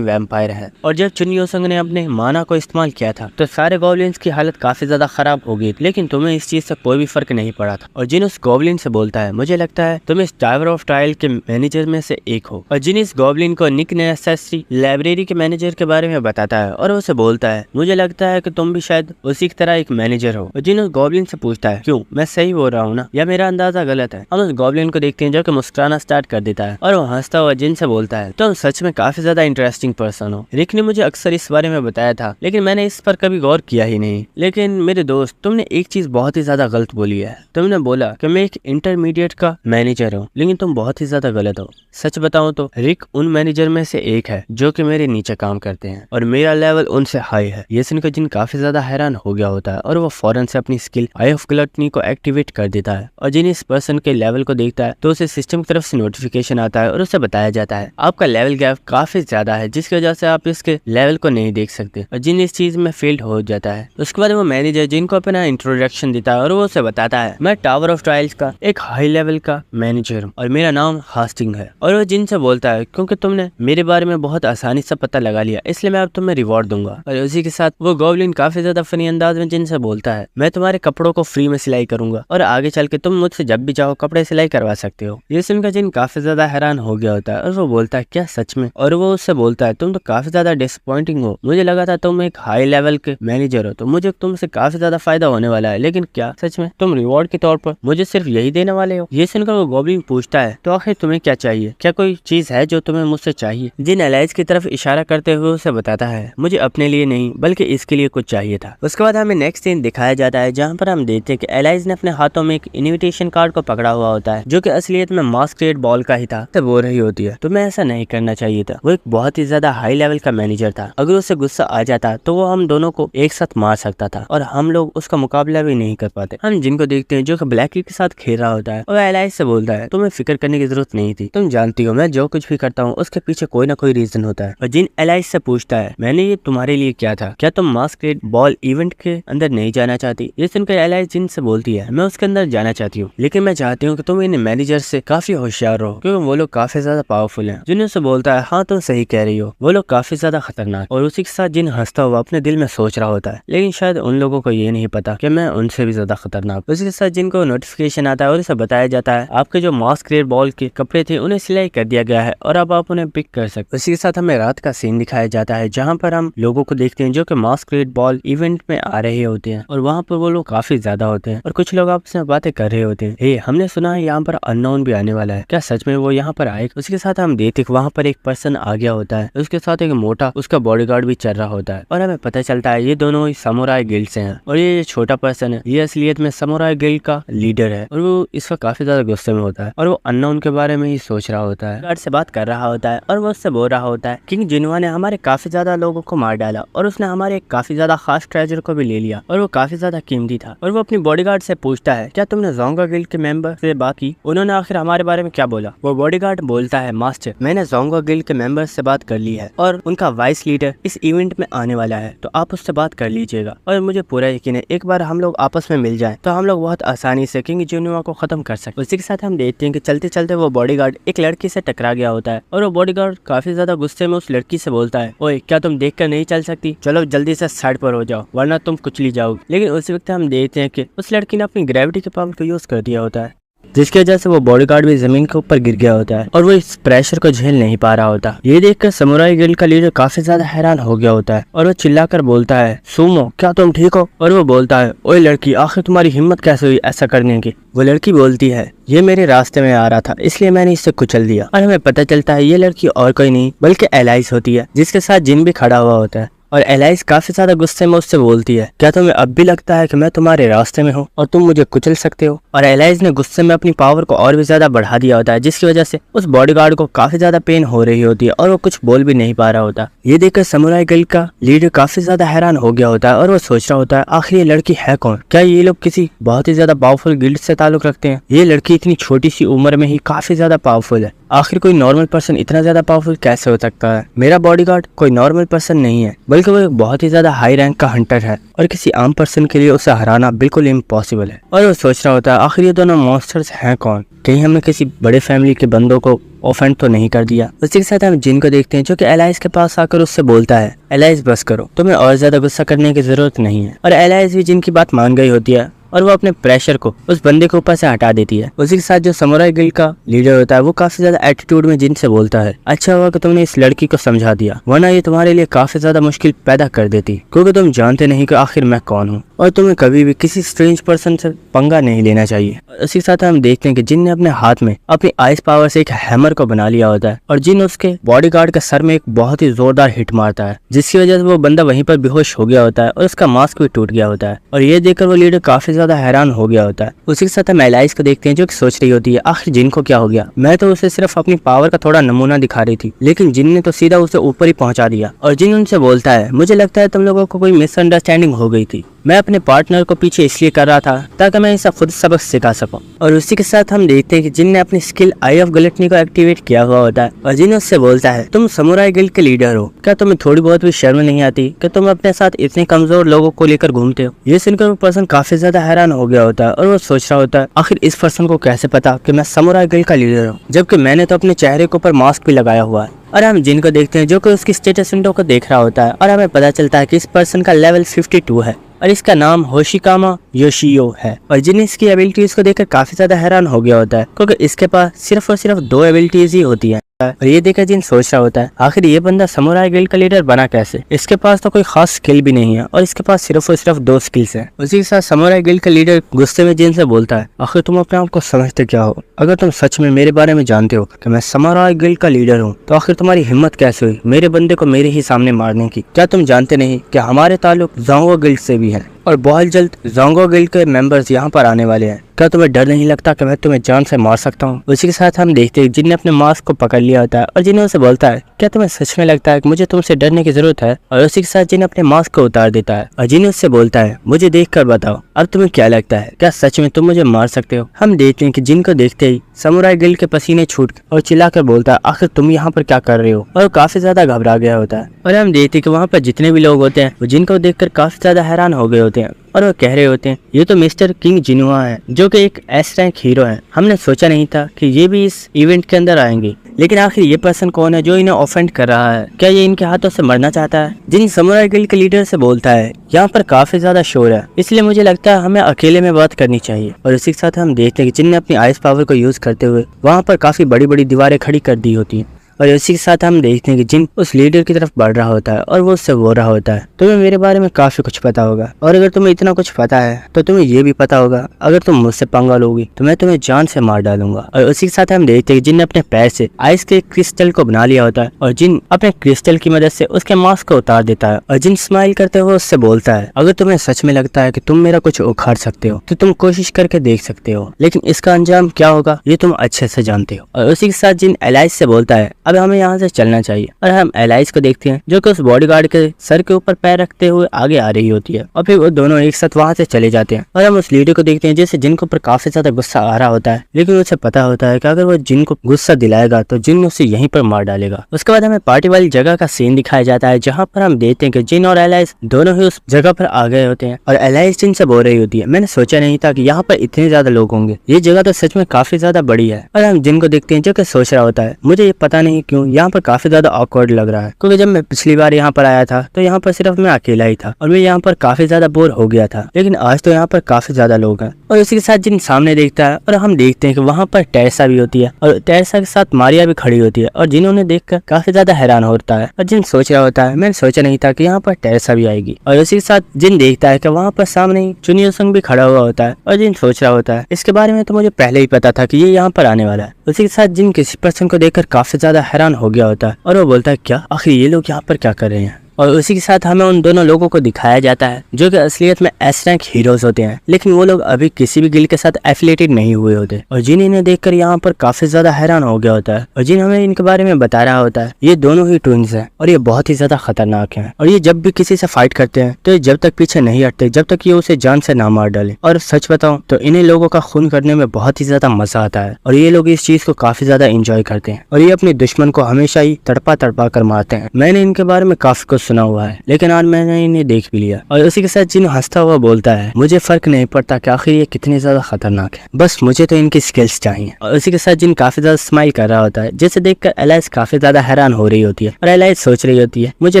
वैम्पायर है। और जब चुन योसंग ने अपने माना को इस्तेमाल किया था तो सारे गॉब्लिन्स की हालत काफी ज्यादा खराब हो गई, लेकिन तुम्हें इस चीज से कोई भी फर्क नहीं पड़ा था। और जिन उस गॉब्लिन से बोलता है मुझे लगता है तुम इस टावर ऑफ ट्रायल के मैनेजर में से एक हो, और जिन इस गॉब्लिन को निक ने किसी लाइब्रेरी के मैनेजर के बारे में बताता है और उसे बोलता है मुझे लगता है कि तुम भी शायद उसी की तरह एक मैनेजर हो। जिन उस गॉब्लिन से पूछता है क्यों, मैं सही बोल रहा हूँ ना या मेरा अंदाजा गलत है। हम उस गॉब्लिन को देखते हैं जो कि मुस्कुराना स्टार्ट कर देता है और वो हंसता हुआ जिन से बोलता है तुम सच में काफी ज्यादा इंटरेस्टिंग पर्सन हो। रिक ने मुझे अक्सर इस बारे में बताया था लेकिन मैंने इस पर कभी गौर किया ही नहीं। लेकिन मेरे दोस्त, तुमने एक चीज बहुत ही ज्यादा गलत बोली है। तुमने बोला कि मैं एक इंटरमीडिएट का मैनेजर हूँ, लेकिन तुम बहुत ही ज्यादा गलत हो। सच बताऊं तो रिक उन मैनेजर में से एक है जो कि मेरे नीचे काम करते हैं और मेरा लेवल उनसे हाई है। ये सुनकर जिन काफी ज्यादा हैरान हो गया होता है और वो फौरन से अपनी स्किल आई ऑफ ग्लटनी को एक्टिवेट कर देता है और जिन इस पर्सन के लेवल को देखता है तो उसे सिस्टम की तरफ से नोटिफिकेशन आता है और उसे बताया जाता है आपका लेवल गैप काफी ज्यादा है जिसकी वजह से आप इसके लेवल को नहीं देख सकते और जिन इस चीज में फेल्ड हो जाता है। उसके बाद वो मैनेजर जिनको अपना इंट्रोडक्शन देता है और वो उसे बताता है मैं टावर ऑफ ट्रायल्स का एक हाई लेवल का मैनेजर हूँ और मेरा नाम हास्टिंग है। और वो जिन से बोलता है क्योंकि तुमने मेरे बारे में बहुत आसानी से पता लगा लिया इसलिए मैं अब तुम्हें रिवॉर्ड दूंगा। और उसी के साथ वो गॉब्लिन काफी ज्यादा फनी अंदाज में जिन से बोलता है मैं तुम्हारे कपड़ों को फ्री में सिलाई करूंगा और आगे चल के तुम मुझसे जब भी चाहो कपड़े सिलाई करवा सकते हो। ये सुनकर जिन काफी ज्यादा हैरान हो गया होता है और वो बोलता है क्या सच में? और वो उससे बोलता है तुम तो काफी ज्यादा डिसअपॉइंटिंग हो, मुझे लगा था तुम एक हाई लेवल के मैनेजर हो तो मुझे तुमसे काफी ज्यादा फायदा होने वाला है, लेकिन क्या सच में तुम रिवॉर्ड के तौर पर मुझे सिर्फ यही देने वाले हो? ये सुनकर वो गॉब्लिन पूछता है तो आखिर तुम्हें क्या चाहिए, क्या कोई चीज है जो तुम्हें मुझसे चाहिए? जिन एलाइज की तरफ इशारा करते हुए उसे बताता है मुझे अपने लिए नहीं बल्कि इसके लिए कुछ चाहिए था। उसके बाद हमें नेक्स्ट सीन दिखाया जाता है जहाँ पर हम देखते हैं कि एलाइज ने अपने हाथों में एक इनविटेशन कार्ड को पकड़ा हुआ होता है जो कि असलियत में मास्करेड बॉल का ही था। तब वो रही होती है तो मैं ऐसा नहीं करना चाहिए था। वो एक बहुत ही ज्यादा हाई लेवल का मैनेजर था, अगर उसे गुस्सा आ जाता तो वो हम दोनों को एक साथ मार सकता था और हम लोग उसका मुकाबला भी नहीं कर पाते। हम जिनको देखते हैं जो कि ब्लैकी के साथ खेल रहा होता है और एलाइज से बोलता है तुम्हें फिक्र करने की जरूरत नहीं थी, तुम जानती हो मैं जो कुछ भी करता हूँ उसके पीछे कोई ना कोई रीजन होता है। और जिन एलाइज से पूछता है मैंने ये तुम्हारे लिए क्या था, क्या तुम मास्करेड बॉल इवेंट के अंदर नहीं जाना चाहती? ये सुनकर एलाइज जिन से बोलती है मैं उसके अंदर जाना चाहती हूँ लेकिन मैं चाहती हूँ कि तुम इन मैनेजर से काफी होशियार रहो क्योंकि वो लोग काफी ज्यादा पावरफुल हैं। जिन से बोलता है हाँ तुम सही कह रही हो, वो लोग काफी ज्यादा खतरनाक। और उसी के साथ जिन हंसता हुआ अपने दिल में सोच रहा होता है लेकिन शायद उन लोगों को ये नहीं पता कि मैं उनसे भी ज्यादा खतरनाक। उसी के साथ जिनको नोटिफिकेशन आता है और इसे बताया जाता है आपके जो मास्करेड बॉल के कपड़े थे उन्हें सिलाई कर दिया गया है और अब आप उन्हें पिक कर सकते। उसी के साथ हमें रात का सीन दिखाया जाता है जहाँ पर हम लोगों को देखते हैं जो कि मास्करेड बॉल इवेंट में आ रहे होते हैं और वहाँ पर वो लोग काफी ज्यादा होते हैं और कुछ लोग आपस में बातें कर रहे होते हैं। हे हमने सुना है यहाँ पर अननोन भी आने वाला है, क्या सच में वो यहाँ पर आएगा? उसके साथ हम देखते वहाँ पर एक पर्सन आ गया होता है, उसके साथ एक मोटा उसका बॉडीगार्ड भी चल रहा होता है और हमें पता चलता है ये दोनों ही समुराई गिल्ड से हैं और ये छोटा पर्सन है ये असलियत में समुराई गिल्ड का लीडर है और वो इस वक्त काफी ज्यादा गुस्से में होता है और वो अननोन के बारे में ही सोच रहा होता है। गार्ड से बात कर रहा होता है और वो उससे बोल रहा होता है किंग जिन्वा ने हमारे काफी ज्यादा लोगों को मार डाला और उसने हमारे काफी ज्यादा खास ट्रेजर को भी ले लिया और वो काफी ज्यादा कीमती था। और वो अपनी बॉडीगार्ड से पूछता है क्या तुमने जोंगा गिल्ड के मेंबर से बात की, उन्होंने आखिर हमारे बारे में क्या बोला? वो बॉडीगार्ड बोलता है मास्टर मैंने जोंगा गिल्ड के मेंबर से बात कर ली है और उनका वाइस लीडर इस इवेंट में आने वाला है तो आप उससे बात कर लीजिएगा और मुझे पूरा यकीन है एक बार हम लोग आपस में मिल जाएं तो हम लोग बहुत आसानी से किंग जिन्वा को खत्म कर सकते। उसी के साथ हम देखते हैं कि चलते चलते वो बॉडीगार्ड एक लड़की से टकरा गया होता है और वो बॉडीगार्ड काफी ज्यादा गुस्से में उस लड़की से बोलता है ओए क्या तुम देख कर नहीं चल सकती, चलो जल्दी से साइड पर हो जाओ वरना तुम कुचली जाओगी। लेकिन उसी वक्त हम देखते हैं कि उस लड़की ने अपनी ग्रेविटी के पावर को यूज कर दिया होता है जिसकी वजह से वो बॉडीगार्ड भी जमीन के ऊपर गिर गया होता है और वो इस प्रेशर को झेल नहीं पा रहा होता। ये देखकर समुराई गिल्ड का लीडर काफी ज्यादा हैरान हो गया होता है और वो चिल्लाकर बोलता है सुमो क्या तुम ठीक हो? और वो बोलता है ओए लड़की आखिर तुम्हारी हिम्मत कैसे हुई ऐसा करने की? वो लड़की बोलती है ये मेरे रास्ते में आ रहा था इसलिए मैंने इससे कुचल दिया। और हमें पता चलता है ये लड़की और कोई नहीं बल्कि एलाइज होती है जिसके साथ जिन भी खड़ा हुआ होता है और एलाइज काफी ज्यादा गुस्से में उससे बोलती है क्या तुम्हें अब भी लगता है कि मैं तुम्हारे रास्ते में हूँ और तुम मुझे कुचल सकते हो? और एलाइज ने गुस्से में अपनी पावर को और भी ज्यादा बढ़ा दिया होता है जिसकी वजह से उस बॉडीगार्ड को काफी ज्यादा पेन हो रही होती है और वो कुछ बोल भी नहीं पा रहा होता। ये देखकर समुराई गिल्ड का लीडर काफी ज्यादा हैरान हो गया होता है और वो सोच रहा होता है आखिर ये लड़की है कौन, क्या ये लोग किसी बहुत ही ज्यादा पावरफुल गिल्ड से ताल्लुक रखते हैं? ये लड़की इतनी छोटी सी उम्र में ही काफी ज्यादा पावरफुल है, आखिर कोई नॉर्मल पर्सन इतना ज्यादा पावरफुल कैसे हो सकता है? मेरा बॉडीगार्ड कोई नॉर्मल पर्सन नहीं है बल्कि वो एक बहुत ही ज्यादा हाई रैंक का हंटर है और किसी आम पर्सन के लिए उसे हराना बिल्कुल इम्पॉसिबल है। और वो सोच रहा होता है आखिर ये दोनों मॉन्स्टर्स हैं कौन, कहीं हमने किसी बड़े फैमिली के बंदों को ऑफेंड तो नहीं कर दिया। उसी के साथ हम जिन को देखते हैं जो कि एलाइज के पास आकर उससे बोलता है एलाइज बस करो, तुम्हें और ज्यादा गुस्सा करने की जरूरत नहीं है। और एलाइज भी जिन की बात मान गई होती है और वो अपने प्रेशर को उस बंदे के ऊपर से हटा देती है। उसी के साथ जो समुराई गिल्ड का लीडर होता है वो काफी ज्यादा एटीट्यूड में जिन से बोलता है, अच्छा हुआ कि तुमने इस लड़की को समझा दिया, वरना ये तुम्हारे लिए काफी ज्यादा मुश्किल पैदा कर देती, क्योंकि तुम जानते नहीं कि आखिर मैं कौन हूँ और तुम्हें कभी भी किसी स्ट्रेंज पर्सन से पंगा नहीं लेना चाहिए। उसी के साथ हम देखते हैं कि जिन ने अपने हाथ में अपनी आइस पावर से एक हैमर को बना लिया होता है और जिन उसके बॉडीगार्ड के सर में एक बहुत ही जोरदार हिट मारता है, जिसकी वजह से वो बंदा वहीं पर बेहोश हो गया होता है और उसका मास्क भी टूट गया होता है। और ये देखकर वो लीडर काफी ज्यादा हैरान हो गया होता है। उसी के साथ हम एलाइस को देखते हैं जो कि सोच रही होती है, आखिर जिन को क्या हो गया, मैं तो उसे सिर्फ अपनी पावर का थोड़ा नमूना दिखा रही थी, लेकिन जिन ने तो सीधा उसे ऊपर ही पहुंचा दिया। और जिन उनसे बोलता है, मुझे लगता है तुम लोगों को कोई मिसअंडरस्टैंडिंग हो गई थी, मैं अपने पार्टनर को पीछे इसलिए कर रहा था ताकि मैं इसे खुद सबक सिखा सकूं। और उसी के साथ हम देखते हैं कि जिन ने अपनी स्किल आई ऑफ गलटनी को एक्टिवेट किया हुआ होता है और जिन उससे बोलता है, तुम समुराई गिल्ड के लीडर हो, क्या तुम्हें थोड़ी बहुत भी शर्म नहीं आती कि तुम अपने साथ इतने कमजोर लोगों को लेकर घूमते हो। ये सुनकर वो पर्सन काफी ज्यादा हैरान हो गया होता है और वो सोच रहा होता है, आखिर इस पर्सन को कैसे पता कि मैं समुराई गिल्ड का लीडर हूँ, जबकि मैंने तो अपने चेहरे के ऊपर मास्क भी लगाया हुआ है। और हम जिन को देखते हैं जो कि उसकी स्टेटस विंडो को देख रहा होता है और हमें पता चलता है कि इस पर्सन का लेवल 52 है और इसका नाम होशिकामा योशियो है। और जिन इसकी एबिलिटीज को देखकर काफी ज्यादा हैरान हो गया होता है, क्योंकि इसके पास सिर्फ और सिर्फ 2 एबिलिटीज ही होती हैं। और ये देखकर जिन सोच रहा होता है, आखिर ये बंदा समुराई गिल्ड का लीडर बना कैसे, इसके पास तो कोई खास स्किल भी नहीं है और इसके पास सिर्फ और सिर्फ 2 स्किल्स हैं। उसी के साथ समुराई गिल्ड का लीडर गुस्से में जिन से बोलता है, आखिर तुम अपने आप को समझते क्या हो, अगर तुम सच में मेरे बारे में जानते हो कि मैं समुराई गिल्ड का लीडर हूँ, तो आखिर तुम्हारी हिम्मत कैसे हुई मेरे बंदे को मेरे ही सामने मारने की। क्या तुम जानते नहीं कि हमारे ताल्लुक ज़ोंगो गिल्ड से भी है और बहुत जल्द ज़ोंगो गिल्ड के मेंबर्स यहाँ पर आने वाले हैं, क्या तुम्हें डर नहीं लगता कि मैं तुम्हें जान से मार सकता हूँ। उसी के साथ हम देखते हैं जिन ने अपने मास्क को पकड़ लिया होता है और जिन्हें उसे बोलता है, क्या तुम्हें सच में लगता है कि मुझे तुमसे डरने की जरूरत है। और उसी के साथ जिन अपने मास्क को उतार देता है और जिन्हें उससे बोलता है, मुझे देख कर बताओ अब तुम्हें क्या लगता है, क्या सच में तुम मुझे मार सकते हो। हम देखते हैं कि जिन को देखते ही समुराई गिल्ड के पसीने छूट और चिल्लाकर बोलता है, आखिर तुम यहाँ पर क्या कर रहे हो, और काफी ज्यादा घबरा गया होता है। और हम देखते हैं कि वहाँ पर जितने भी लोग होते हैं वो जिनको देखकर काफी ज्यादा हैरान हो गए होते हैं और वो कह रहे होते हैं, ये तो मिस्टर किंग जिनुआ है जो कि एक एस रैंक हीरो है, हमने सोचा नहीं था कि ये भी इस इवेंट के अंदर आएंगे, लेकिन आखिर ये पर्सन कौन है जो इन्हें ऑफेंड कर रहा है, क्या ये इनके हाथों से मरना चाहता है। जिन समुराई गिल्ड के लीडर से बोलता है, यहाँ पर काफी ज्यादा शोर है, इसलिए मुझे लगता है हमें अकेले में बात करनी चाहिए। और इसी के साथ हम देखते हैं कि जिन ने अपनी आइस पावर को यूज करते हुए वहाँ पर काफी बड़ी बड़ी दीवारें खड़ी कर दी होती हैं। और इसी के साथ हम देखते हैं कि जिन उस लीडर की तरफ बढ़ रहा होता है और वो उससे बोल रहा होता है, तुम्हें मेरे बारे में काफी कुछ पता होगा, और अगर तुम्हें इतना कुछ पता है तो तुम्हें ये भी पता होगा अगर तुम मुझसे पंगा लोगी तो मैं तुम्हें जान से मार डालूंगा। और उसी के साथ हम देखते हैं कि जिन ने अपने पैर से आइस के क्रिस्टल को बना लिया होता है और जिन अपने क्रिस्टल की मदद से उसके मास्क को उतार देता है और जिन स्माइल करते हुए उससे बोलता है, अगर तुम्हें सच में लगता है कि तुम मेरा कुछ उखाड़ सकते हो तो तुम कोशिश करके देख सकते हो, लेकिन इसका अंजाम क्या होगा ये तुम अच्छे से जानते हो। और उसी के साथ जिन एलाइस से बोलता है, अब हमें यहाँ से चलना चाहिए। और हम एलाइस को देखते हैं जो कि उस बॉडीगार्ड के सर के ऊपर पैर रखते हुए आगे आ रही होती है और फिर वो दोनों एक साथ वहां से चले जाते हैं। और हम उस लीडर को देखते हैं जैसे जिन के ऊपर काफी ज्यादा गुस्सा आ रहा होता है, लेकिन उसे पता होता है कि अगर वो जिन को गुस्सा दिलाएगा तो जिन उसे यहीं पर मार डालेगा। उसके बाद हमें पार्टी वाली जगह का सीन दिखाया जाता है जहाँ पर हम देखते हैं कि जिन और एलाइस दोनों ही उस जगह पर आ गए होते हैं और एलाइस जिन से बोल रही होती है, मैंने सोचा नहीं था कि यहाँ पर इतने ज्यादा लोग होंगे, ये जगह तो सच में काफी ज्यादा बड़ी है। और हम जिन को देखते हैं जो कि सोच रहा होता है, मुझे ये पता नहीं क्यों यहाँ पर काफी ज्यादा ऑकवर्ड लग रहा है, क्योंकि जब मैं पिछली बार यहाँ पर आया था तो यहाँ पर सिर्फ मैं अकेला ही था और मैं यहाँ पर काफी ज्यादा बोर हो गया था, लेकिन आज तो यहाँ पर काफी ज्यादा लोग हैं। और इसी के साथ जिन सामने देखता है और हम देखते हैं कि वहाँ पर टेरेसा भी होती है और टेरेसा के साथ मारिया भी खड़ी होती है और जिन्होंने देखकर काफी ज्यादा हैरान होता है। और जिन सोच रहा होता है, मैंने सोचा नहीं था कि यहाँ पर टेरेसा भी आएगी। और इसी के साथ जिन देखता है कि वहाँ पर सामने ही चुनियो संग भी खड़ा हुआ होता है और जिन सोच रहा होता है, इसके बारे में तो मुझे पहले ही पता था कि ये यहाँ पर आने वाला है। उसी के साथ जिन किसी पर्सन को देखकर काफी ज्यादा हैरान हो गया होता है और वो बोलता है, क्या आखिर ये लोग यहाँ पर क्या कर रहे हैं। और उसी के साथ हमें उन दोनों लोगों को दिखाया जाता है जो कि असलियत में एस रैंक हीरोज होते हैं, लेकिन वो लोग अभी किसी भी गिल्ड के साथ एफिलिएटेड नहीं हुए होते। और जिन इन्हें देखकर यहाँ पर काफी ज्यादा हैरान हो गया होता है और जिन हमें इनके बारे में बता रहा होता है, ये दोनों ही ट्विंस हैं और ये बहुत ही ज्यादा खतरनाक हैं और ये जब भी किसी से फाइट करते हैं तो ये जब तक पीछे नहीं हटते जब तक ये उसे जान से ना मार डाले। और सच बताऊं तो इन्हें लोगों का खून करने में बहुत ही ज्यादा मजा आता है और ये लोग इस चीज को काफी ज्यादा इंजॉय करते हैं और ये अपने दुश्मन को हमेशा ही तड़पा तड़पा कर मारते हैं। मैंने इनके बारे में काफी कुछ सुना हुआ है, लेकिन आज मैंने इन्हें देख भी लिया। और उसी के साथ जिन हंसता हुआ बोलता है, मुझे फर्क नहीं पड़ता कि आखिर ये कितनी ज्यादा खतरनाक है, बस मुझे तो इनकी स्किल्स चाहिए। और उसी के साथ जिन काफी ज्यादा स्माइल कर रहा होता है, जिसे देखकर एलाइस काफी ज्यादा हैरान हो रही होती है। और एलाइस सोच रही होती है, मुझे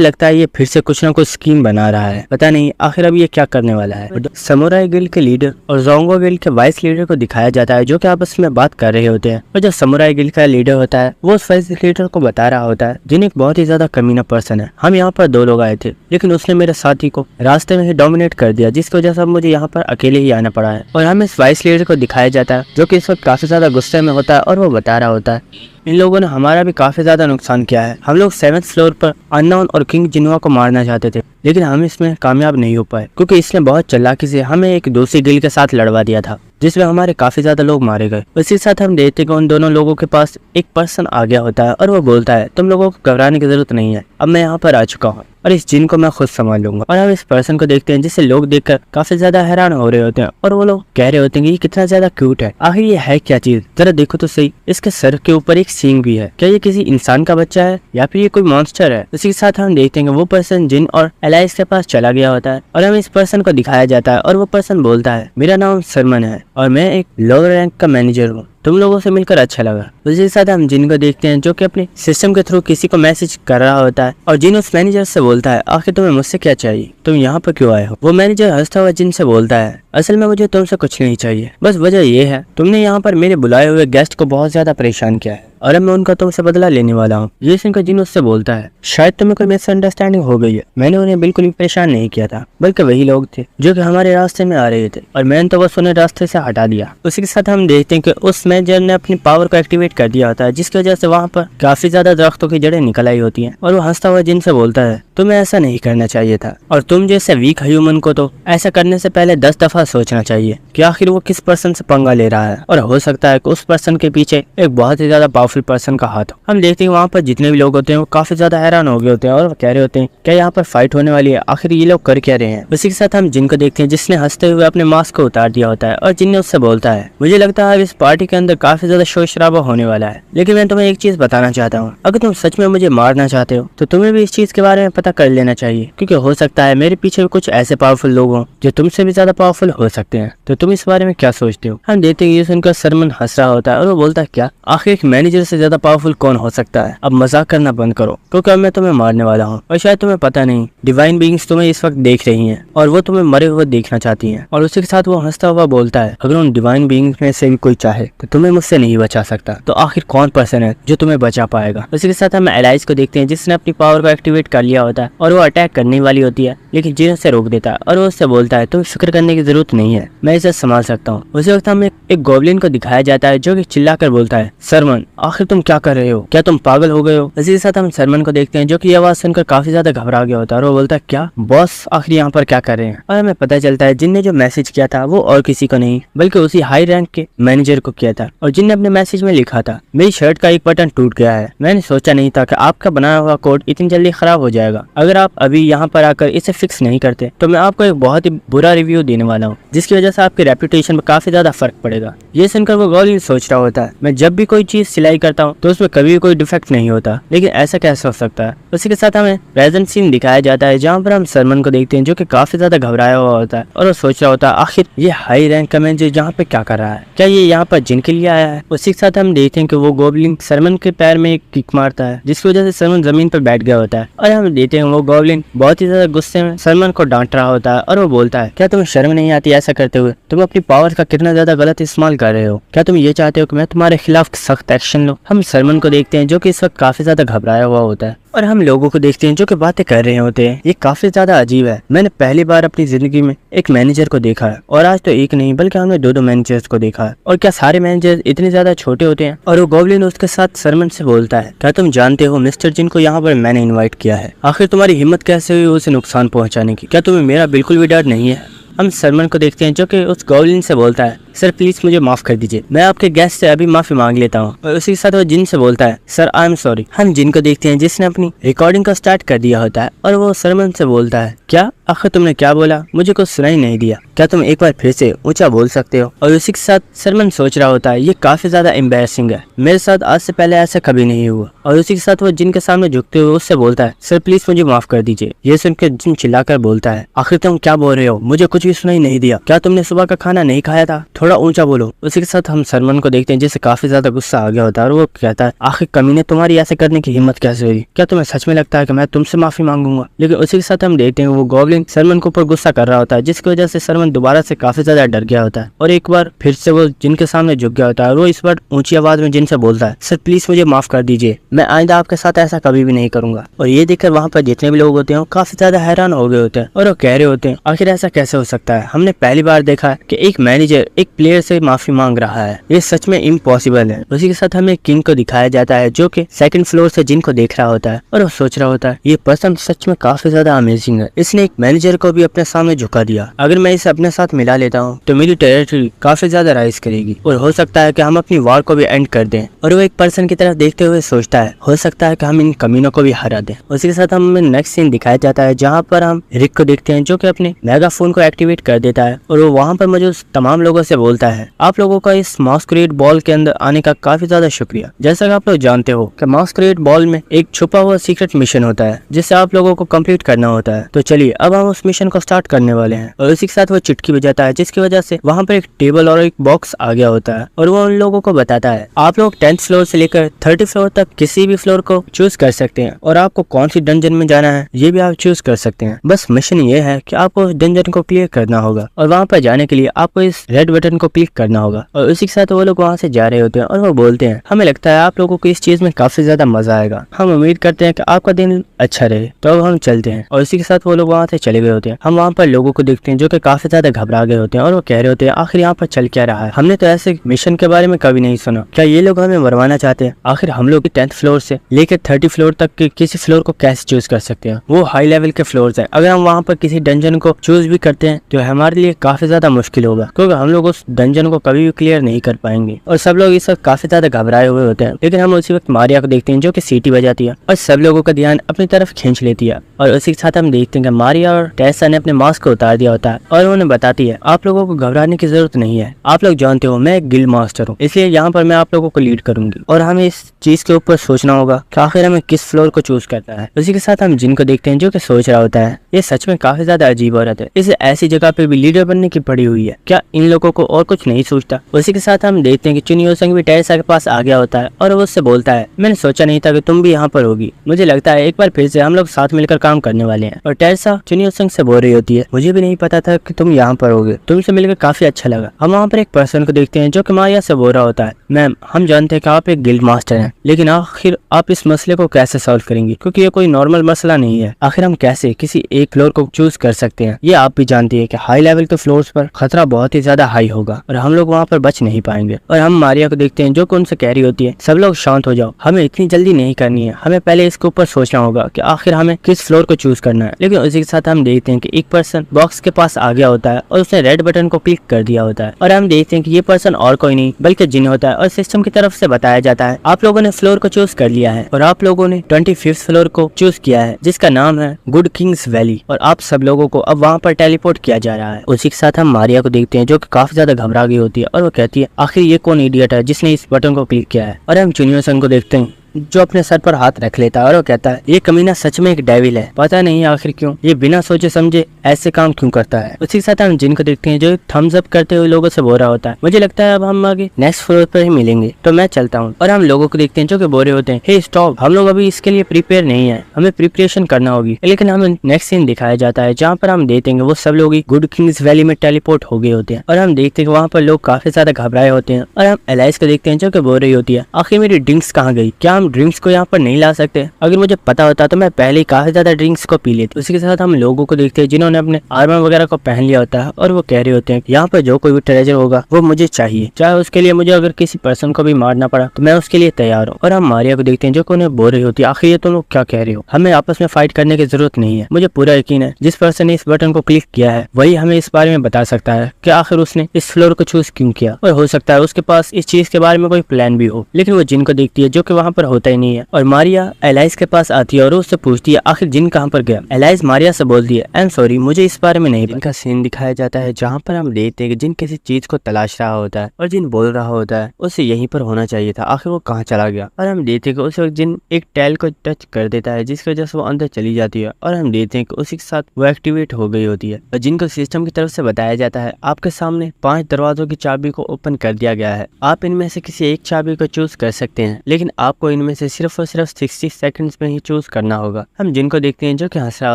लगता है ये फिर से कुछ ना कुछ स्कीम बना रहा है, पता नहीं आखिर अब ये क्या करने वाला है। समुराई गिल्ड के लीडर और जोंगो गिल्ड के वाइस लीडर को दिखाया जाता है, जो कि आपस में बात कर रहे होते हैं। और जो समुराई गिल्ड का लीडर होता है, वो उस वाइस लीडर को बता रहा होता है, जिन एक बहुत ही ज्यादा कमीना पर्सन है। हम यहाँ पर 2 लोग आए थे, लेकिन उसने मेरे साथी को रास्ते में ही डोमिनेट कर दिया, जिसकी वजह से अब मुझे यहाँ पर अकेले ही आना पड़ा है। और हमें इस वाइस लीडर को दिखाया जाता है, जो कि इस वक्त काफी ज्यादा गुस्से में होता है, और वो बता रहा होता है, इन लोगों ने हमारा भी काफी ज्यादा नुकसान किया है। हम लोग 7th फ्लोर पर अननोन और किंग जिनुआ को मारना चाहते थे, लेकिन हम इसमें कामयाब नहीं हो पाए, क्योंकि इसने बहुत चालाकी से हमें एक दूसरी गिल्ड के साथ लड़वा दिया था, जिसमें हमारे काफी ज्यादा लोग मारे गए। उसी के साथ हम देखते हैं कि उन दोनों लोगों के पास एक पर्सन आ गया होता है, और वो बोलता है, तुम लोगों को घबराने की जरूरत नहीं है, अब मैं यहाँ पर आ चुका हूँ और इस जिन को मैं खुद संभाल लूंगा। और हम इस पर्सन को देखते हैं, जिसे लोग देखकर काफी ज्यादा हैरान हो रहे होते हैं, और वो लोग कह रहे होते हैं कि ये कितना ज्यादा क्यूट है, आखिर ये है क्या चीज, जरा देखो तो सही, इसके सर के ऊपर एक सींग भी है, क्या ये किसी इंसान का बच्चा है या फिर ये कोई मॉन्स्टर है। उसी के साथ हम देखते हैं कि वो पर्सन जिन और एलाइस के पास चला गया होता है, और हमें इस पर्सन को दिखाया जाता है, और वो पर्सन बोलता है, मेरा नाम सरमन है और मैं एक लोअर रैंक का मैनेजर हूँ, तुम लोगों से मिलकर अच्छा लगा। उसी के साथ हम जिन को देखते हैं, जो कि अपने सिस्टम के थ्रू किसी को मैसेज कर रहा होता है, और जिन उस मैनेजर से बोलता है, आखिर तुम्हें मुझसे क्या चाहिए, तुम यहाँ पर क्यों आए हो। वो मैनेजर हंसता हुआ जिन से बोलता है, असल में मुझे तुमसे कुछ नहीं चाहिए, बस वजह ये है तुमने यहाँ पर मेरे बुलाए हुए गेस्ट को बहुत ज्यादा परेशान किया है, और अब मैं उनका तुमसे बदला लेने वाला हूँ। ये सुनकर जिन उससे बोलता है, शायद तुम्हें कोई मिसअंडरस्टैंडिंग हो गई है, मैंने उन्हें बिल्कुल भी परेशान नहीं किया था, बल्कि वही लोग थे जो कि हमारे रास्ते में आ रहे थे, और मैंने तो बस उन्हें रास्ते से हटा दिया। उसी के साथ हम देखते हैं कि उस मैनेजर ने अपनी पावर को एक्टिवेट कर दिया होता है, जिसकी वजह से वहाँ पर काफी ज्यादा दरख्तों की जड़ें निकल आई होती हैं, और वो हंसता हुआ जिन से बोलता है, तुम्हें ऐसा नहीं करना चाहिए था, और तुम जैसे वीक ह्यूमन को तो ऐसा करने से पहले 10 दफा सोचना चाहिए कि आखिर वो किस पर्सन से पंगा ले रहा है, और हो सकता है कि उस पर्सन के पीछे एक बहुत ही ज्यादा पावरफुल पर्सन का हाथ हो। हम देखते हैं वहाँ पर जितने भी लोग होते हैं वो काफी ज्यादा हैरान हो गए होते हैं, और वो कह रहे होते हैं क्या यहाँ पर फाइट होने वाली है, आखिर ये लोग कर क्या रहे हैं। उसी के साथ हम जिनको देखते हैं, जिसने हंसते हुए अपने मास्क को उतार दिया होता है, और जिनने उससे बोलता है, मुझे लगता है इस पार्टी के अंदर काफी ज्यादा शोर शराबा होने वाला है, लेकिन मैं तुम्हें एक चीज बताना चाहता हूँ, अगर तुम सच में मुझे मारना चाहते हो तो तुम्हें भी इस चीज के बारे में पता कर लेना चाहिए, क्योंकि हो सकता है मेरे पीछे भी कुछ ऐसे पावरफुल लोग हों जो तुमसे भी ज्यादा पावरफुल हो सकते हैं, तो तुम इस बारे में क्या सोचते हो। हम देखते हैं ये सुनकर सरमन हंस रहा होता है, और वो बोलता है, क्या आखिर एक मैनेजर से ज्यादा पावरफुल कौन हो सकता है, अब मजाक करना बंद करो, क्योंकि अब मैं तुम्हें मारने वाला हूँ, और शायद तुम्हें पता नहीं डिवाइन बीइंग्स तुम्हें इस वक्त देख रही हैं, और वो तुम्हें मरे हुए देखना चाहती हैं। और उसी के साथ वो हंसता हुआ बोलता है, अगर उन डिवाइन बीइंग्स में से भी कोई चाहे तो तुम्हें मुझसे नहीं बचा सकता, तो आखिर कौन पर्सन है जो तुम्हें बचा पाएगा। उसी के साथ हम एलाइस को देखते हैं, जिसने अपनी पावर को एक्टिवेट कर लिया होता है, और वो अटैक करने वाली होती है, लेकिन जिन उसे रोक देता है, और वो उससे बोलता है, तुम्हें फिक्र करने की जरूरत नहीं है, मैं इसे संभाल सकता हूँ। उसी वक्त हमें एक गोब्लिन को दिखाया जाता है, जो कि चिल्लाकर बोलता है, सरमन आखिर तुम क्या कर रहे हो, क्या तुम पागल हो गए हो। इसी के साथ हम सरमन को देखते हैं, जो कि आवाज सुनकर काफी ज्यादा घबरा गया होता है, और वो बोलता है, क्या बॉस आखिर यहाँ पर क्या कर रहे हैं। और हमें पता चलता है जिनने जो मैसेज किया था वो और किसी को नहीं, बल्कि उसी हाई रैंक के मैनेजर को किया था, और जिनने अपने मैसेज में लिखा था, मेरी शर्ट का एक बटन टूट गया है, मैंने सोचा नहीं था कि आपका बनाया हुआ कोड इतनी जल्दी खराब हो जाएगा, अगर आप अभी यहाँ पर आकर इसे फिक्स नहीं करते तो मैं आपको एक बहुत ही बुरा रिव्यू देने वाला हूँ, जिसकी वजह से आपके रेपुटेशन में काफी ज्यादा फर्क पड़ेगा। ये सुनकर वो गोब्लिन सोच रहा होता है, मैं जब भी कोई चीज सिलाई करता हूँ तो उसमें कभी कोई डिफेक्ट नहीं होता, लेकिन ऐसा कैसे हो सकता है। उसी के साथ हमें प्रेजेंट सीन दिखाया जाता है, जहाँ पर हम सरमन को देखते हैं, जो कि काफी ज्यादा घबराया हुआ होता है, और वो सोच रहा होता है आखिर ये हाई रैंक का मैनेजर यहाँ पे क्या कर रहा है, क्या ये यहाँ पर जिन के लिए आया है। उसी के साथ हम देखते हैं कि वो गोब्लिन सरमन के पैर में एक किक मारता है, जिसकी वजह से सरमन जमीन पर बैठ गया होता है, और हम देखते हैं वो गोब्लिन बहुत ही ज्यादा गुस्से में सरमन को डांट रहा होता है, और वो बोलता है, क्या तुम्हें शर्म नहीं आती ऐसा करते हुए, तुम अपनी पावर का कितना ज्यादा गलत इस्तेमाल कर रहे हो, क्या तुम ये चाहते हो कि मैं तुम्हारे खिलाफ सख्त एक्शन लूं। हम सरमन को देखते हैं, जो कि इस वक्त काफी ज्यादा घबराया हुआ होता है, और हम लोगों को देखते हैं जो कि बातें कर रहे होते हैं। ये काफी ज्यादा अजीब है, मैंने पहली बार अपनी जिंदगी में एक मैनेजर को देखा है, और आज तो एक नहीं बल्कि हमने 2 मैनेजर्स को देखा है, और क्या सारे मैनेजर इतने ज्यादा छोटे होते हैं। और वो गोब्लिन उसके साथ सरमन से बोलता है, क्या तुम जानते हो मिस्टर जिन को यहाँ पर मैंने इन्वाइट किया है, आखिर तुम्हारी हिम्मत कैसे हुई उसे नुकसान पहुँचाने की, क्या तुम्हें मेरा बिल्कुल भी डर नहीं है। हम सरमन को देखते हैं, जो कि उस गोब्लिन से बोलता है, सर प्लीज मुझे माफ कर दीजिए, मैं आपके गेस्ट से अभी माफी मांग लेता हूँ। और उसी के साथ वो जिन से बोलता है सर आई एम सॉरी। हम जिन को देखते हैं जिसने अपनी रिकॉर्डिंग को स्टार्ट कर दिया होता है और वो सरमन से बोलता है क्या आखिर तुमने क्या बोला, मुझे कुछ सुनाई नहीं दिया, क्या तुम एक बार फिर से ऊंचा बोल सकते हो। और उसी के साथ सरमन सोच रहा होता है ये काफी ज्यादा एम्बैरेसिंग है, मेरे साथ आज से पहले ऐसा कभी नहीं हुआ। और उसी के साथ वो जिन के सामने झुकते हुए उससे बोलता है सर प्लीज मुझे माफ कर दीजिए। ये सुनकर जिन चिल्लाकर बोलता है आखिर तुम क्या बोल रहे हो, मुझे कुछ भी सुनाई नहीं दिया, क्या तुमने सुबह का खाना नहीं खाया था, थोड़ा ऊंचा बोलो। उसी के साथ हम सरमन को देखते हैं जिसे काफी ज्यादा गुस्सा आ गया होता है और वो कहता है आखिर कमीने तुम्हारी ऐसे करने की हिम्मत कैसे हुई, क्या तुम्हें सच में लगता है कि मैं तुमसे माफी मांगूंगा। लेकिन उसी के साथ हम देखते हैं वो गॉब्लिन सरमन के ऊपर गुस्सा कर रहा होता है जिसकी वजह से सरमन दोबारा से काफी ज्यादा डर गया होता है और एक बार फिर से वो जिनके सामने झुक गया होता है और वो इस बार ऊंची आवाज में जिनसे बोलता है सर प्लीज मुझे माफ कर दीजिए, मैं आइंदा आपके साथ ऐसा कभी भी नहीं करूंगा। और ये देखकर वहाँ पर जितने भी लोग होते हैं वो काफी ज्यादा हैरान हो गए होते हैं और वो कह रहे होते हैं आखिर ऐसा कैसे हो सकता है, हमने पहली बार देखा है कि एक मैनेजर एक प्लेयर से माफी मांग रहा है, ये सच में इम्पॉसिबल है। उसी के साथ हमें किंग को दिखाया जाता है जो कि सेकंड फ्लोर से जिनको देख रहा होता है और वो सोच रहा होता है ये पर्सन सच में काफी ज्यादा अमेजिंग है, इसने एक मैनेजर को भी अपने सामने झुका दिया, अगर मैं इसे अपने साथ मिला लेता हूँ तो मेरी टेरिटरी काफी ज्यादा राइज करेगी और हो सकता है कि हम अपनी वॉर को भी एंड कर दें। और वो एक पर्सन की तरफ देखते हुए सोचता है हो सकता है कि हम इन कमीनों को भी हरा दें। उसी के साथ हमें नेक्स्ट सीन दिखाया जाता है जहाँ पर हम रिक को देखते हैं जो कि अपने मेगाफोन को एक्टिवेट कर देता है और वो वहाँ पर मौजूद तमाम लोगों से बोलता है आप लोगों का इस मास्करेड बॉल के अंदर आने का काफी ज्यादा शुक्रिया। जैसा कि आप लोग जानते हो कि मास्करेड बॉल में एक छुपा हुआ सीक्रेट मिशन होता है जिसे आप लोगों को कंप्लीट करना होता है, तो चलिए अब हम उस मिशन को स्टार्ट करने वाले हैं। और उसी के साथ वो चिटकी बजाता है जिसकी वजह से वहाँ पर एक टेबल और एक बॉक्स आ गया होता है और वो उन लोगों को बताता है आप लोग 10th फ्लोर से लेकर 30 फ्लोर तक किसी भी फ्लोर को चूज कर सकते हैं और आपको कौन सी डंजन में जाना है ये भी आप चूज कर सकते हैं। बस मिशन ये है कि आपको उस डंजन को क्लियर करना होगा और वहाँ पर जाने के लिए आपको इस रेड बटन को क्लिक करना होगा। और उसी के साथ वो लोग वहाँ से जा रहे होते हैं और वो बोलते हैं हमें लगता है आप लोगों को इस चीज में काफी ज्यादा मजा आएगा, हम उम्मीद करते हैं कि आपका दिन अच्छा रहे, तो अब हम चलते हैं। और इसी के साथ वो लोग वहाँ से चले गए होते हैं। हम वहाँ पर लोगों को देखते हैं जो कि काफी ज्यादा घबरा गए होते हैं और वो कह रहे होते हैं आखिर यहाँ पर चल क्या रहा है, हमने तो ऐसे मिशन के बारे में कभी नहीं सुना, क्या ये लोग हमें मरवाना चाहते हैं, आखिर हम लोग 10th फ्लोर से लेकर 30 फ्लोर तक के किसी फ्लोर को कैसे चूज कर सकते हैं, वो हाई लेवल के फ्लोर्स है, अगर हम वहाँ पर किसी डंजन को चूज भी करते हैं तो हमारे लिए काफी ज्यादा मुश्किल होगा क्योंकि हम लोग उस डंजन को कभी भी क्लियर नहीं कर पाएंगे। और सब लोग इस वक्त काफी ज्यादा घबराए हुए होते हैं। लेकिन हम उसी वक्त मारिया को देखते हैं जो कि सीटी बजाती है और सब लोगों का ध्यान अपनी तरफ खींच लेती है। और उसी के साथ हम देखते हैं कि मारिया और टेसा ने अपने मास्क को उतार दिया होता है और उन्हें बताती है आप लोगों को घबराने की जरूरत नहीं है, आप लोग जानते हो मैं एक गिल्ड मास्टर हूँ, इसलिए यहाँ पर मैं आप लोगों को लीड करूंगी और हमें इस चीज के ऊपर सोचना होगा कि आखिर हमें किस फ्लोर को चूज करना है। उसी के साथ हम जिन को देखते हैं जो कि सोच रहा होता है ये सच में काफी ज्यादा अजीब औरत है, इसे ऐसी जगह पे भी लीडर बनने की पड़ी हुई है, क्या इन लोगों को और कुछ नहीं सोचता। उसी के साथ हम देखते हैं कि चुनियो संग भी टेरेसा के पास आ गया होता है और वो उससे बोलता है मैंने सोचा नहीं था कि तुम भी यहाँ पर होगी, मुझे लगता है एक बार फिर से हम लोग साथ मिलकर काम करने वाले हैं। और टेरेसा चुनियो संग से बोल रही होती है मुझे भी नहीं पता था कि तुम यहाँ पर होगे, तुमसे मिलकर काफी अच्छा लगा। हम वहाँ पर एक पर्सन को देखते हैं जो कि मारिया से बोल रहा होता है मैम हम जानते हैं कि आप एक गिल्ड मास्टर हैं, लेकिन आखिर आप इस मसले को कैसे सॉल्व करेंगी क्योंकि ये कोई नॉर्मल मसला नहीं है, आखिर हम कैसे किसी एक फ्लोर को चूज कर सकते हैं। ये आप भी जानती है कि हाई लेवल के फ्लोर्स पर खतरा बहुत ही ज्यादा हाई होगा और हम लोग वहाँ पर बच नहीं पाएंगे। और हम मारिया को देखते हैं जो कि उनसे कह रही होती है सब लोग शांत हो जाओ, हमें इतनी जल्दी नहीं करनी है, हमें पहले इसके ऊपर सोचना होगा कि आखिर हमें किस फ्लोर को चूज करना है। लेकिन उसी के साथ हम देखते हैं कि एक पर्सन बॉक्स के पास आ गया होता है और उसने रेड बटन को क्लिक कर दिया होता है और हम देखते हैं कि ये पर्सन और कोई नहीं बल्कि जिन होता है और सिस्टम की तरफ से बताया जाता है आप लोगों ने फ्लोर को चूज कर लिया है और आप लोगों ने 25th फ्लोर को चूज किया है जिसका नाम है गुड किंग्स वैली और आप सब लोगों को अब वहाँ पर टेलीपोर्ट किया जा रहा है। उसी के साथ हम मारिया को देखते हैं जो कि काफी ज्यादा घबरा गई होती है और वो कहती है आखिर ये कौन इडियट है जिसने इस बटन को क्लिक किया है। और हम चुनियो संग को देखते हैं जो अपने सर पर हाथ रख लेता है और वो कहता है ये कमीना सच में एक डेविल है, पता नहीं आखिर क्यों ये बिना सोचे समझे ऐसे काम क्यों करता है। उसी के साथ हम जिनको देखते हैं जो थम्स अप करते हुए लोगों से बोल रहा होता है मुझे लगता है अब हम आगे नेक्स्ट फ्लोर पर ही मिलेंगे तो मैं चलता हूँ। और हम लोगों को देखते हैं जो कि बोल रहे होते हैं हे स्टॉप, हम लोग अभी इसके लिए प्रिपेयर नहीं है, हमें प्रिपरेशन करना होगी। लेकिन हमें नेक्स्ट सीन दिखाया जाता है जहाँ पर हम देखते हैं वो सब लोग गुड किंग्स वैली में टेलीपोर्ट हो गए होते हैं और हम देखते हैं वहाँ पर लोग काफी ज्यादा घबराए होते हैं। और हम एलाइस को देखते हैं जो कि बोल रही होती है आखिर मेरी ड्रिंक्स कहाँ गई, क्या हम ड्रिंक्स को यहाँ पर नहीं ला सकते? अगर मुझे पता होता तो मैं पहले ही काफी ज्यादा ड्रिंक्स को पी लेती। उसी के साथ हम लोगों को देखते हैं जिन्होंने अपने आर्मर वगैरह को पहन लिया होता है और वो कह रहे होते हैं यहाँ पर जो कोई भी ट्रेजर होगा वो मुझे चाहिए, चाहे उसके लिए मुझे अगर किसी पर्सन को भी मारना पड़ा तो मैं उसके लिए तैयार हूँ। और हम मारिया को देखते हैं जो कि उन्हें बोल रही होती है आखिर ये तुम लोग क्या कह रहे हो, हमें आपस में फाइट करने की जरूरत नहीं है। मुझे पूरा यकीन है जिस पर्सन ने इस बटन को क्लिक किया है वही हमें इस बारे में बता सकता है कि आखिर उसने इस फ्लोर को चूज क्यों किया, और हो सकता है उसके पास इस चीज के बारे में कोई प्लान भी हो। लेकिन वो जिन को देखती है जो कि वहाँ पर होता ही नहीं है और मारिया एलाइज के पास आती है और उससे पूछती है आखिर जिन कहाँ पर गया। एलाइज मारिया से बोलती है आई एम सॉरी मुझे इस बारे में नहीं। जिन का सीन दिखाया जाता है जहाँ पर हम देखते हैं कि जिन किसी चीज को तलाश रहा होता है और जिन बोल रहा होता है उसे यहीं पर होना चाहिए था, आखिर वो कहाँ चला गया। और हम देखते हैं कि उस वक्त जिन एक टैल को टच कर देता है जिसकी वजह से वो अंदर चली जाती है और हम देखते हैं कि उसी के साथ वो एक्टिवेट हो गई होती है। और जिनको सिस्टम की तरफ से बताया जाता है आपके सामने 5 दरवाजों की चाबी को ओपन कर दिया गया है, आप इनमें से किसी एक चाबी को चूज कर सकते हैं लेकिन आपको इनमें से सिर्फ और सिर्फ 60 सेकंड्स में ही चूज करना होगा। हम जिनको देखते हैं जो कि हंस रहा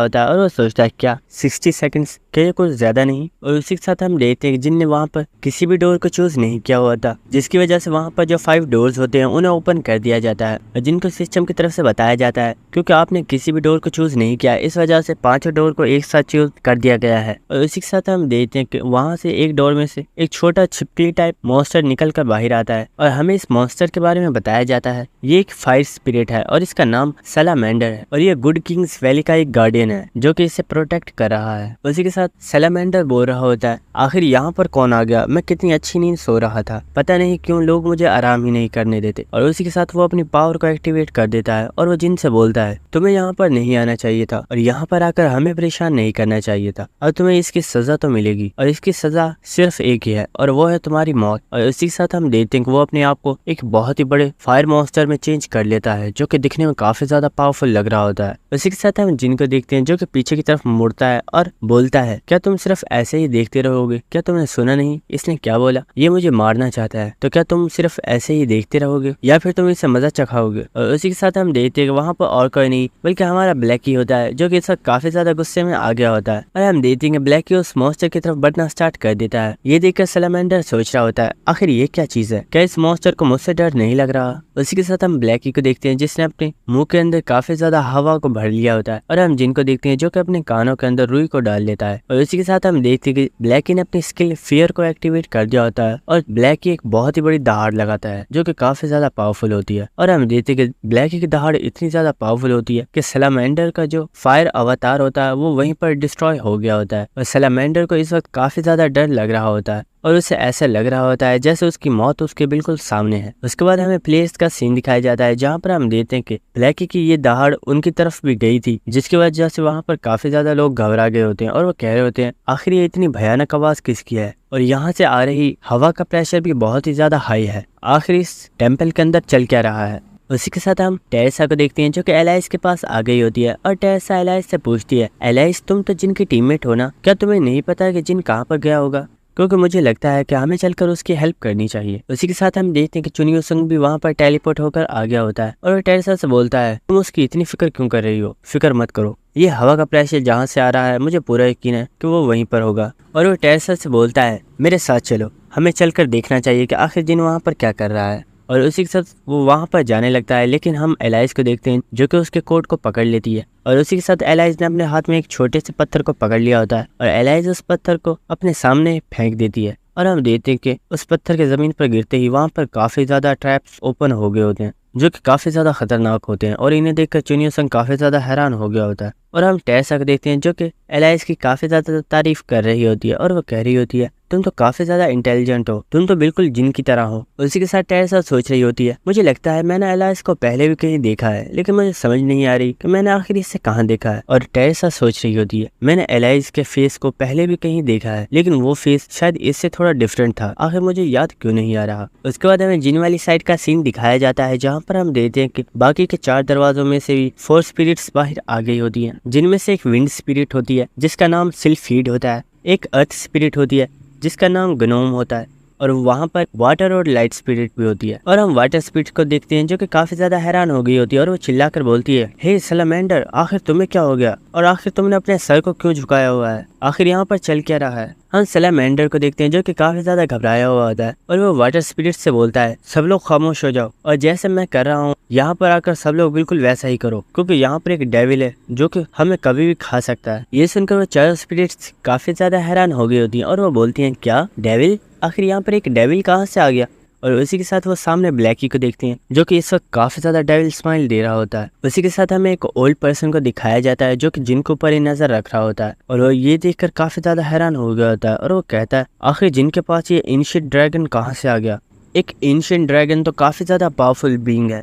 होता है और वो सोचता है क्या 60 सेकंड्स क्या ये कुछ ज्यादा नहीं। और उसी के साथ हम देखते हैं कि जिनने वहाँ पर किसी भी डोर को चूज नहीं किया हुआ था जिसकी वजह से वहाँ पर जो 5 डोर्स होते हैं उन्हें ओपन कर दिया जाता है और जिनको सिस्टम की तरफ से बताया जाता है क्योंकि आपने किसी भी डोर को चूज नहीं किया इस वजह से 5 डोर को एक साथ चूज कर दिया गया है। और उसी के साथ हम देखते हैं कि वहाँ से एक डोर में से एक छोटा छिपकली टाइप मॉन्स्टर निकल कर बाहर आता है और हमें इस मॉन्स्टर के बारे में बताया जाता है ये एक फायर स्पिरिट है और इसका नाम सैलामेंडर है और ये गुड किंग्स वैली का एक गार्डियन है जो कि इसे प्रोटेक्ट कर रहा है। उसी के साथ सैलामेंडर बोल रहा होता है आखिर यहाँ पर कौन आ गया, मैं कितनी अच्छी नींद सो रहा था, पता नहीं क्यों लोग मुझे आराम ही नहीं करने देते। और उसी के साथ वो अपनी पावर को एक्टिवेट कर देता है और वो जिन से बोलता है तुम्हें यहाँ पर नहीं आना चाहिए था और यहाँ पर आकर हमें परेशान नहीं करना चाहिए था और तुम्हें इसकी सजा तो मिलेगी और इसकी सजा सिर्फ एक ही है और वो है तुम्हारी मौत। और उसी के साथ हम देखते हैं कि वो अपने आप को एक बहुत ही बड़े फायर मॉन्स्टर में चेंज कर लेता है जो कि दिखने में काफी ज्यादा पावरफुल लग रहा होता है। उसी के साथ हम जिन को देखते हैं जो कि पीछे की तरफ मुड़ता है और बोलता है क्या तुम सिर्फ ऐसे ही देखते रहोगे, क्या तुमने सुना नहीं इसने क्या बोला, ये मुझे मारना चाहता है, तो क्या तुम सिर्फ ऐसे ही देखते रहोगे या फिर तुम इससे मजा चखाओगे। और उसी के साथ हम देखते हैं कि वहाँ पर और कोई नहीं बल्कि हमारा ब्लैक ही होता है जो कि इस वक्त काफी ज्यादा गुस्से में आ गया होता है और हम देखते हैं ब्लैक ही उस मॉन्स्टर की तरफ बढ़ना स्टार्ट कर देता है। ये देखकर सैलामेंडर सोच रहा होता है आखिर ये क्या चीज है, क्या इस मॉन्स्टर को मुझसे डर नहीं लग रहा। उसी के साथ हम ब्लैकी को देखते हैं जिसने अपने मुंह के अंदर काफी ज्यादा हवा को भर लिया होता है और हम जिनको देखते हैं जो कि अपने कानों के अंदर रुई को डाल लेता है। और उसी के साथ हम देखते हैं कि ब्लैकी ने अपनी स्किल फियर को एक्टिवेट कर दिया होता है और ब्लैकी एक बहुत ही बड़ी दहाड़ लगाता है जो कि काफी ज्यादा पावरफुल होती है। और हम देखते हैं कि ब्लैकी की दहाड़ इतनी ज्यादा पावरफुल होती है कि सैलामेंडर का जो फायर अवतार होता है वो वहीं पर डिस्ट्रॉय हो गया होता है और सैलामेंडर को इस वक्त काफी ज्यादा डर लग रहा होता है और उसे ऐसा लग रहा होता है जैसे उसकी मौत उसके बिल्कुल सामने है। उसके बाद हमें प्लेस का सीन दिखाया जाता है जहाँ पर हम देखते हैं कि ब्लैकी की ये दहाड़ उनकी तरफ भी गई थी जिसकी वजह से वहाँ पर काफी ज्यादा लोग घबरा गए होते हैं और वो कह रहे होते हैं आखिर ये इतनी भयानक आवाज किसकी है और यहाँ से आ रही हवा का प्रेशर भी बहुत ही ज्यादा हाई है, आखिर इस टेम्पल के अंदर चल क्या रहा है। उसी के साथ हम टेरेसा को देखते हैं जो कि एलाइस के पास आ गई होती है और टेरेसा एलाइस से पूछती है एलाइस तुम तो जिन की टीममेट हो ना, क्या तुम्हें नहीं पता कि जिन कहाँ पर गया होगा, क्योंकि मुझे लगता है कि हमें चलकर उसकी हेल्प करनी चाहिए। उसी के साथ हम देखते हैं कि चुनियो संग भी वहाँ पर टेलीपोर्ट होकर आ गया होता है और वो टेरेसा से बोलता है तुम उसकी इतनी फिक्र क्यों कर रही हो, फिक्र मत करो, ये हवा का प्रेशर जहाँ से आ रहा है मुझे पूरा यकीन है कि वो वहीं पर होगा। और वो टेरेसा से बोलता है मेरे साथ चलो, हमें चलकर देखना चाहिए कि आखिर जिन वहाँ पर क्या कर रहा है। और उसी के साथ वो वहाँ पर जाने लगता है लेकिन हम एलाइस को देखते हैं जो कि उसके कोट को पकड़ लेती है और उसी के साथ एलाइस ने अपने हाथ में एक छोटे से पत्थर को पकड़ लिया होता है और एलाइस उस पत्थर को अपने सामने फेंक देती है और हम देखते हैं कि उस पत्थर के जमीन पर गिरते ही वहाँ पर काफी ज्यादा ट्रैप्स ओपन हो गए होते हैं जो कि काफी ज्यादा खतरनाक होते हैं और इन्हें देखकर चुनियो संग काफी ज्यादा हैरान हो गया होता है। और हम टेरेसा को देखते हैं जो कि एलाइस की काफी ज्यादा तारीफ कर रही होती है और वो कह रही होती है तुम तो काफी ज्यादा इंटेलिजेंट हो, तुम तो बिल्कुल जिन की तरह हो। उसी के साथ टेरेसा सोच रही होती है मुझे लगता है मैंने एलाइस को पहले भी कहीं देखा है लेकिन मुझे समझ नहीं आ रही कि मैंने आखिर इससे कहाँ देखा है। और टेरेसा सोच रही होती है मैंने एलाइस के फेस को पहले भी कहीं देखा है लेकिन वो फेस शायद इससे थोड़ा डिफरेंट था, आखिर मुझे याद क्यों नहीं आ रहा। उसके बाद हमें जिन वाली साइड का सीन दिखाया जाता है जहाँ पर हम देखते हैं कि बाकी के 4 दरवाजों में से भी 4 स्पिरिट्स बाहर आ गई होती है जिनमें से एक विंड स्पिरिट होती है जिसका नाम सिल्फीड होता है, एक अर्थ स्पिरिट होती है जिसका नाम ग्नोम होता है, और वहाँ पर वाटर और लाइट स्पिरिट भी होती है। और हम वाटर स्पिरिट को देखते हैं जो कि काफी ज्यादा हैरान हो गई होती है और वो चिल्लाकर बोलती है, हे सैलमेंडर, आखिर तुम्हें क्या हो गया और आखिर तुमने अपने सर को क्यों झुकाया हुआ है, आखिर यहाँ पर चल क्या रहा है। हम सैलमेंडर को देखते हैं जो कि काफी ज्यादा घबराया हुआ होता है और वो वाटर स्पिरिट से बोलता है, सब लोग खामोश हो जाओ और जैसे मैं कर रहा हूँ यहाँ पर आकर सब लोग बिल्कुल वैसा ही करो, क्योंकि यहाँ पर एक डेविल है जो कि हमें कभी भी खा सकता है। ये सुनकर वो चारों स्पिरिट्स काफी ज्यादा हैरान हो गई होती हैं और वो बोलती हैं, क्या डेविल, आखिर यहाँ पर एक डेविल कहाँ से आ गया। और उसी के साथ वो सामने ब्लैकी को देखते हैं जो कि इस वक्त काफी ज्यादा डेविल स्माइल दे रहा होता है। उसी के साथ हमें एक ओल्ड पर्सन को दिखाया जाता है जो कि जिन के ऊपर ही नजर रख रहा होता है और वो ये देखकर काफी ज्यादा हैरान हो गया होता है और वो कहता है, आखिर जिन के पास ये एंशिएंट ड्रैगन कहाँ से आ गया। एक एंशिएंट ड्रैगन तो काफी ज्यादा पावरफुल बीइंग है,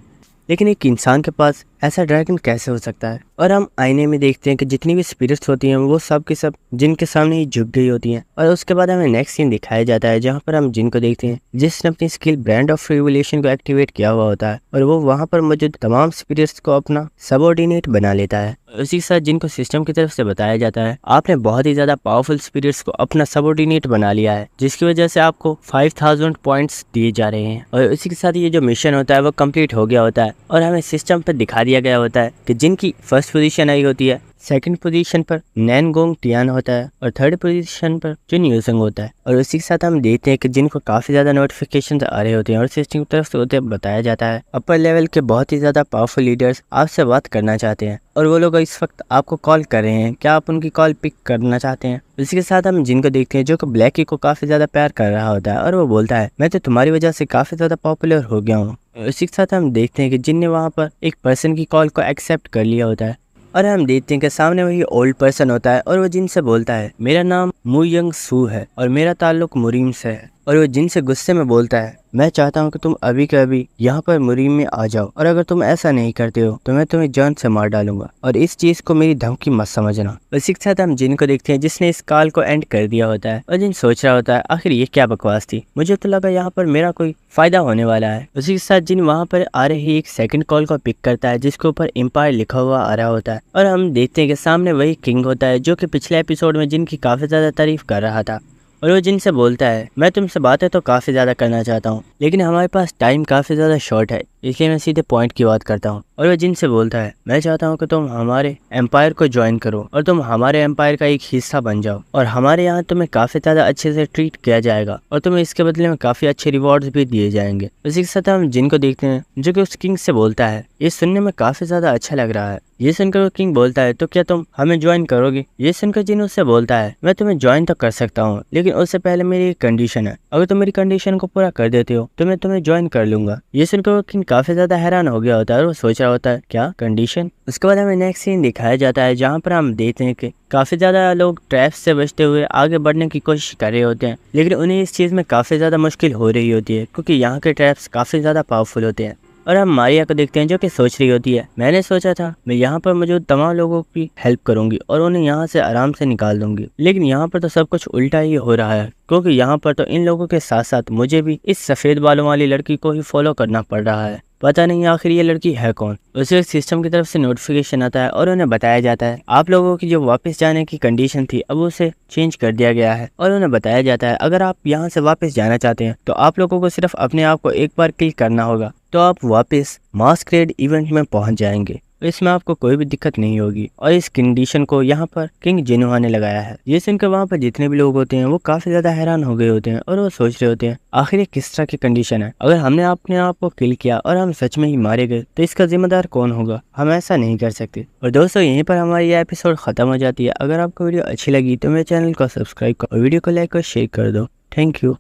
लेकिन एक इंसान के पास ऐसा ड्रैगन कैसे हो सकता है। और हम आईने में देखते हैं कि जितनी भी स्पिरिट्स होती हैं वो सब के सब जिन के सामने ही झुक गई होती हैं। और उसके बाद हमें नेक्स्ट सीन दिखाया जाता है जहाँ पर हम जिन को देखते हैं जिसने अपनी स्किल ब्रांड ऑफ रिवोल्यूशन को एक्टिवेट किया हुआ होता है और वो वहाँ पर मौजूद तमाम स्पिरिट्स को अपना सबऑर्डिनेट बना लेता है। उसी के साथ जिनको सिस्टम की तरफ से बताया जाता है, आपने बहुत ही ज्यादा पावरफुल स्पिरिट्स को अपना सबऑर्डिनेट बना लिया है, जिसकी वजह से आपको 5000 पॉइंट्स दिए जा रहे हैं। और उसी के साथ ये जो मिशन होता है वो कंप्लीट हो गया होता है और हमें सिस्टम पर दिखा दिया गया होता है कि जिनकी फर्स्ट पोजीशन आई होती है, सेकंड पोजीशन पर नैनगोंग टियान होता है और थर्ड पोजीशन पर जुन यूसंग होता है। और उसी के साथ हम देखते हैं कि जिनको काफी ज्यादा नोटिफिकेशन आ रहे होते हैं और सिस्टम की तरफ से होते बताया जाता है, अपर लेवल के बहुत ही ज्यादा पावरफुल लीडर्स आपसे बात करना चाहते हैं और वो लोग इस वक्त आपको कॉल कर रहे हैं, क्या आप उनकी कॉल पिक करना चाहते हैं। इसी के साथ हम जिनको देखते हैं जो कि ब्लैकी को काफी ज्यादा प्यार कर रहा होता है और वो बोलता है, मैं तो तुम्हारी वजह से काफी ज्यादा पॉपुलर हो गया हूँ। इसी के साथ हम देखते हैं कि जिन ने वहाँ पर एक पर्सन की कॉल को एक्सेप्ट कर लिया होता है और हम देखते हैं कि सामने वही ओल्ड पर्सन होता है और वो जिन से बोलता है, मेरा नाम मुयंग सू है और मेरा ताल्लुक मुरीम से है। और वो जिन से गुस्से में बोलता है, मैं चाहता हूँ कि तुम अभी के अभी यहाँ पर मुरीम में आ जाओ और अगर तुम ऐसा नहीं करते हो तो मैं तुम्हें जान से मार डालूंगा और इस चीज को मेरी धमकी मत समझना। इसी के साथ हम जिन को देखते हैं जिसने इस कॉल को एंड कर दिया होता है और जिन सोच रहा होता है, आखिर ये क्या बकवास थी, मुझे तो लगा यहाँ पर मेरा कोई फायदा होने वाला है। उसी के साथ जिन वहाँ पर आ रही एक सेकंड कॉल को पिक करता है जिसके ऊपर एम्पायर लिखा हुआ आ रहा होता है और हम देखते हैं कि सामने वही किंग होता है जो कि पिछले एपिसोड में जिनकी काफी ज्यादा तारीफ कर रहा था और वो जिनसे बोलता है, मैं तुमसे बातें तो काफ़ी ज़्यादा करना चाहता हूँ लेकिन हमारे पास टाइम काफ़ी ज़्यादा शॉर्ट है, इसलिए मैं सीधे पॉइंट की बात करता हूँ। और वो जिनसे बोलता है, मैं चाहता हूँ कि तुम हमारे एम्पायर को ज्वाइन करो और तुम हमारे एम्पायर का एक हिस्सा बन जाओ और हमारे यहाँ तुम्हें काफ़ी ज़्यादा अच्छे से ट्रीट किया जाएगा और तुम्हें इसके बदले में काफ़ी अच्छे रिवॉर्ड्स भी दिए जाएंगे। इसी के साथ हम जिनको देखते हैं जो कि उस किंग से बोलता है, ये सुनने में काफ़ी ज़्यादा अच्छा लग रहा है। ये सुनकर वो किंग बोलता है, तो क्या तुम हमें ज्वाइन करोगे। ये सुनकर जिन उससे बोलता है, मैं तुम्हें ज्वाइन तो कर सकता हूँ लेकिन उससे पहले मेरी एक कंडीशन है, अगर तुम मेरी कंडीशन को पूरा कर देते हो तो मैं तुम्हें ज्वाइन कर लूंगा। ये सुनकर वो किंग काफी ज्यादा हैरान हो गया होता है और वो सोच रहा होता है, क्या कंडीशन। उसके बाद हमें नेक्स्ट सीन दिखाया जाता है जहाँ पर हम देखते हैं कि काफी ज्यादा लोग ट्रैप्स से बचते हुए आगे बढ़ने की कोशिश कर रहे होते हैं लेकिन उन्हें इस चीज में काफी ज्यादा मुश्किल हो रही होती है क्योंकि यहाँ के ट्रैप्स काफी ज्यादा पावरफुल होते हैं। और हम मारिया को देखते हैं जो कि सोच रही होती है, मैंने सोचा था मैं यहाँ पर मौजूद तमाम लोगों की हेल्प करूंगी और उन्हें यहाँ से आराम से निकाल दूंगी, लेकिन यहाँ पर तो सब कुछ उल्टा ही हो रहा है क्योंकि यहाँ पर तो इन लोगों के साथ साथ मुझे भी इस सफेद बालों वाली लड़की को ही फॉलो करना पड़ रहा है। पता नहीं आखिर ये लड़की है कौन। उसे सिस्टम की तरफ से नोटिफिकेशन आता है और उन्हें बताया जाता है, आप लोगों की जो वापस जाने की कंडीशन थी अब उसे चेंज कर दिया गया है और उन्हें बताया जाता है, अगर आप यहाँ से वापस जाना चाहते हैं तो आप लोगों को सिर्फ अपने आप को एक बार किल करना होगा तो आप वापस मास्करेड इवेंट में पहुंच जाएंगे, इसमें आपको कोई भी दिक्कत नहीं होगी। और इस कंडीशन को यहाँ पर किंग जिनुआ ने लगाया है। ये सुनकर वहाँ पर जितने भी लोग होते हैं वो काफी ज्यादा हैरान हो गए होते हैं और वो सोच रहे होते हैं, आखिर ये किस तरह की कंडीशन है, अगर हमने अपने आप को किल किया और हम सच में ही मारे गए तो इसका जिम्मेदार कौन होगा, हम ऐसा नहीं कर सकते। और दोस्तों यहीं पर हमारी ये एपिसोड खत्म हो जाती है। अगर आपको वीडियो अच्छी लगी तो मेरे चैनल को सब्सक्राइब करो और वीडियो को लाइक और शेयर कर दो। Thank you.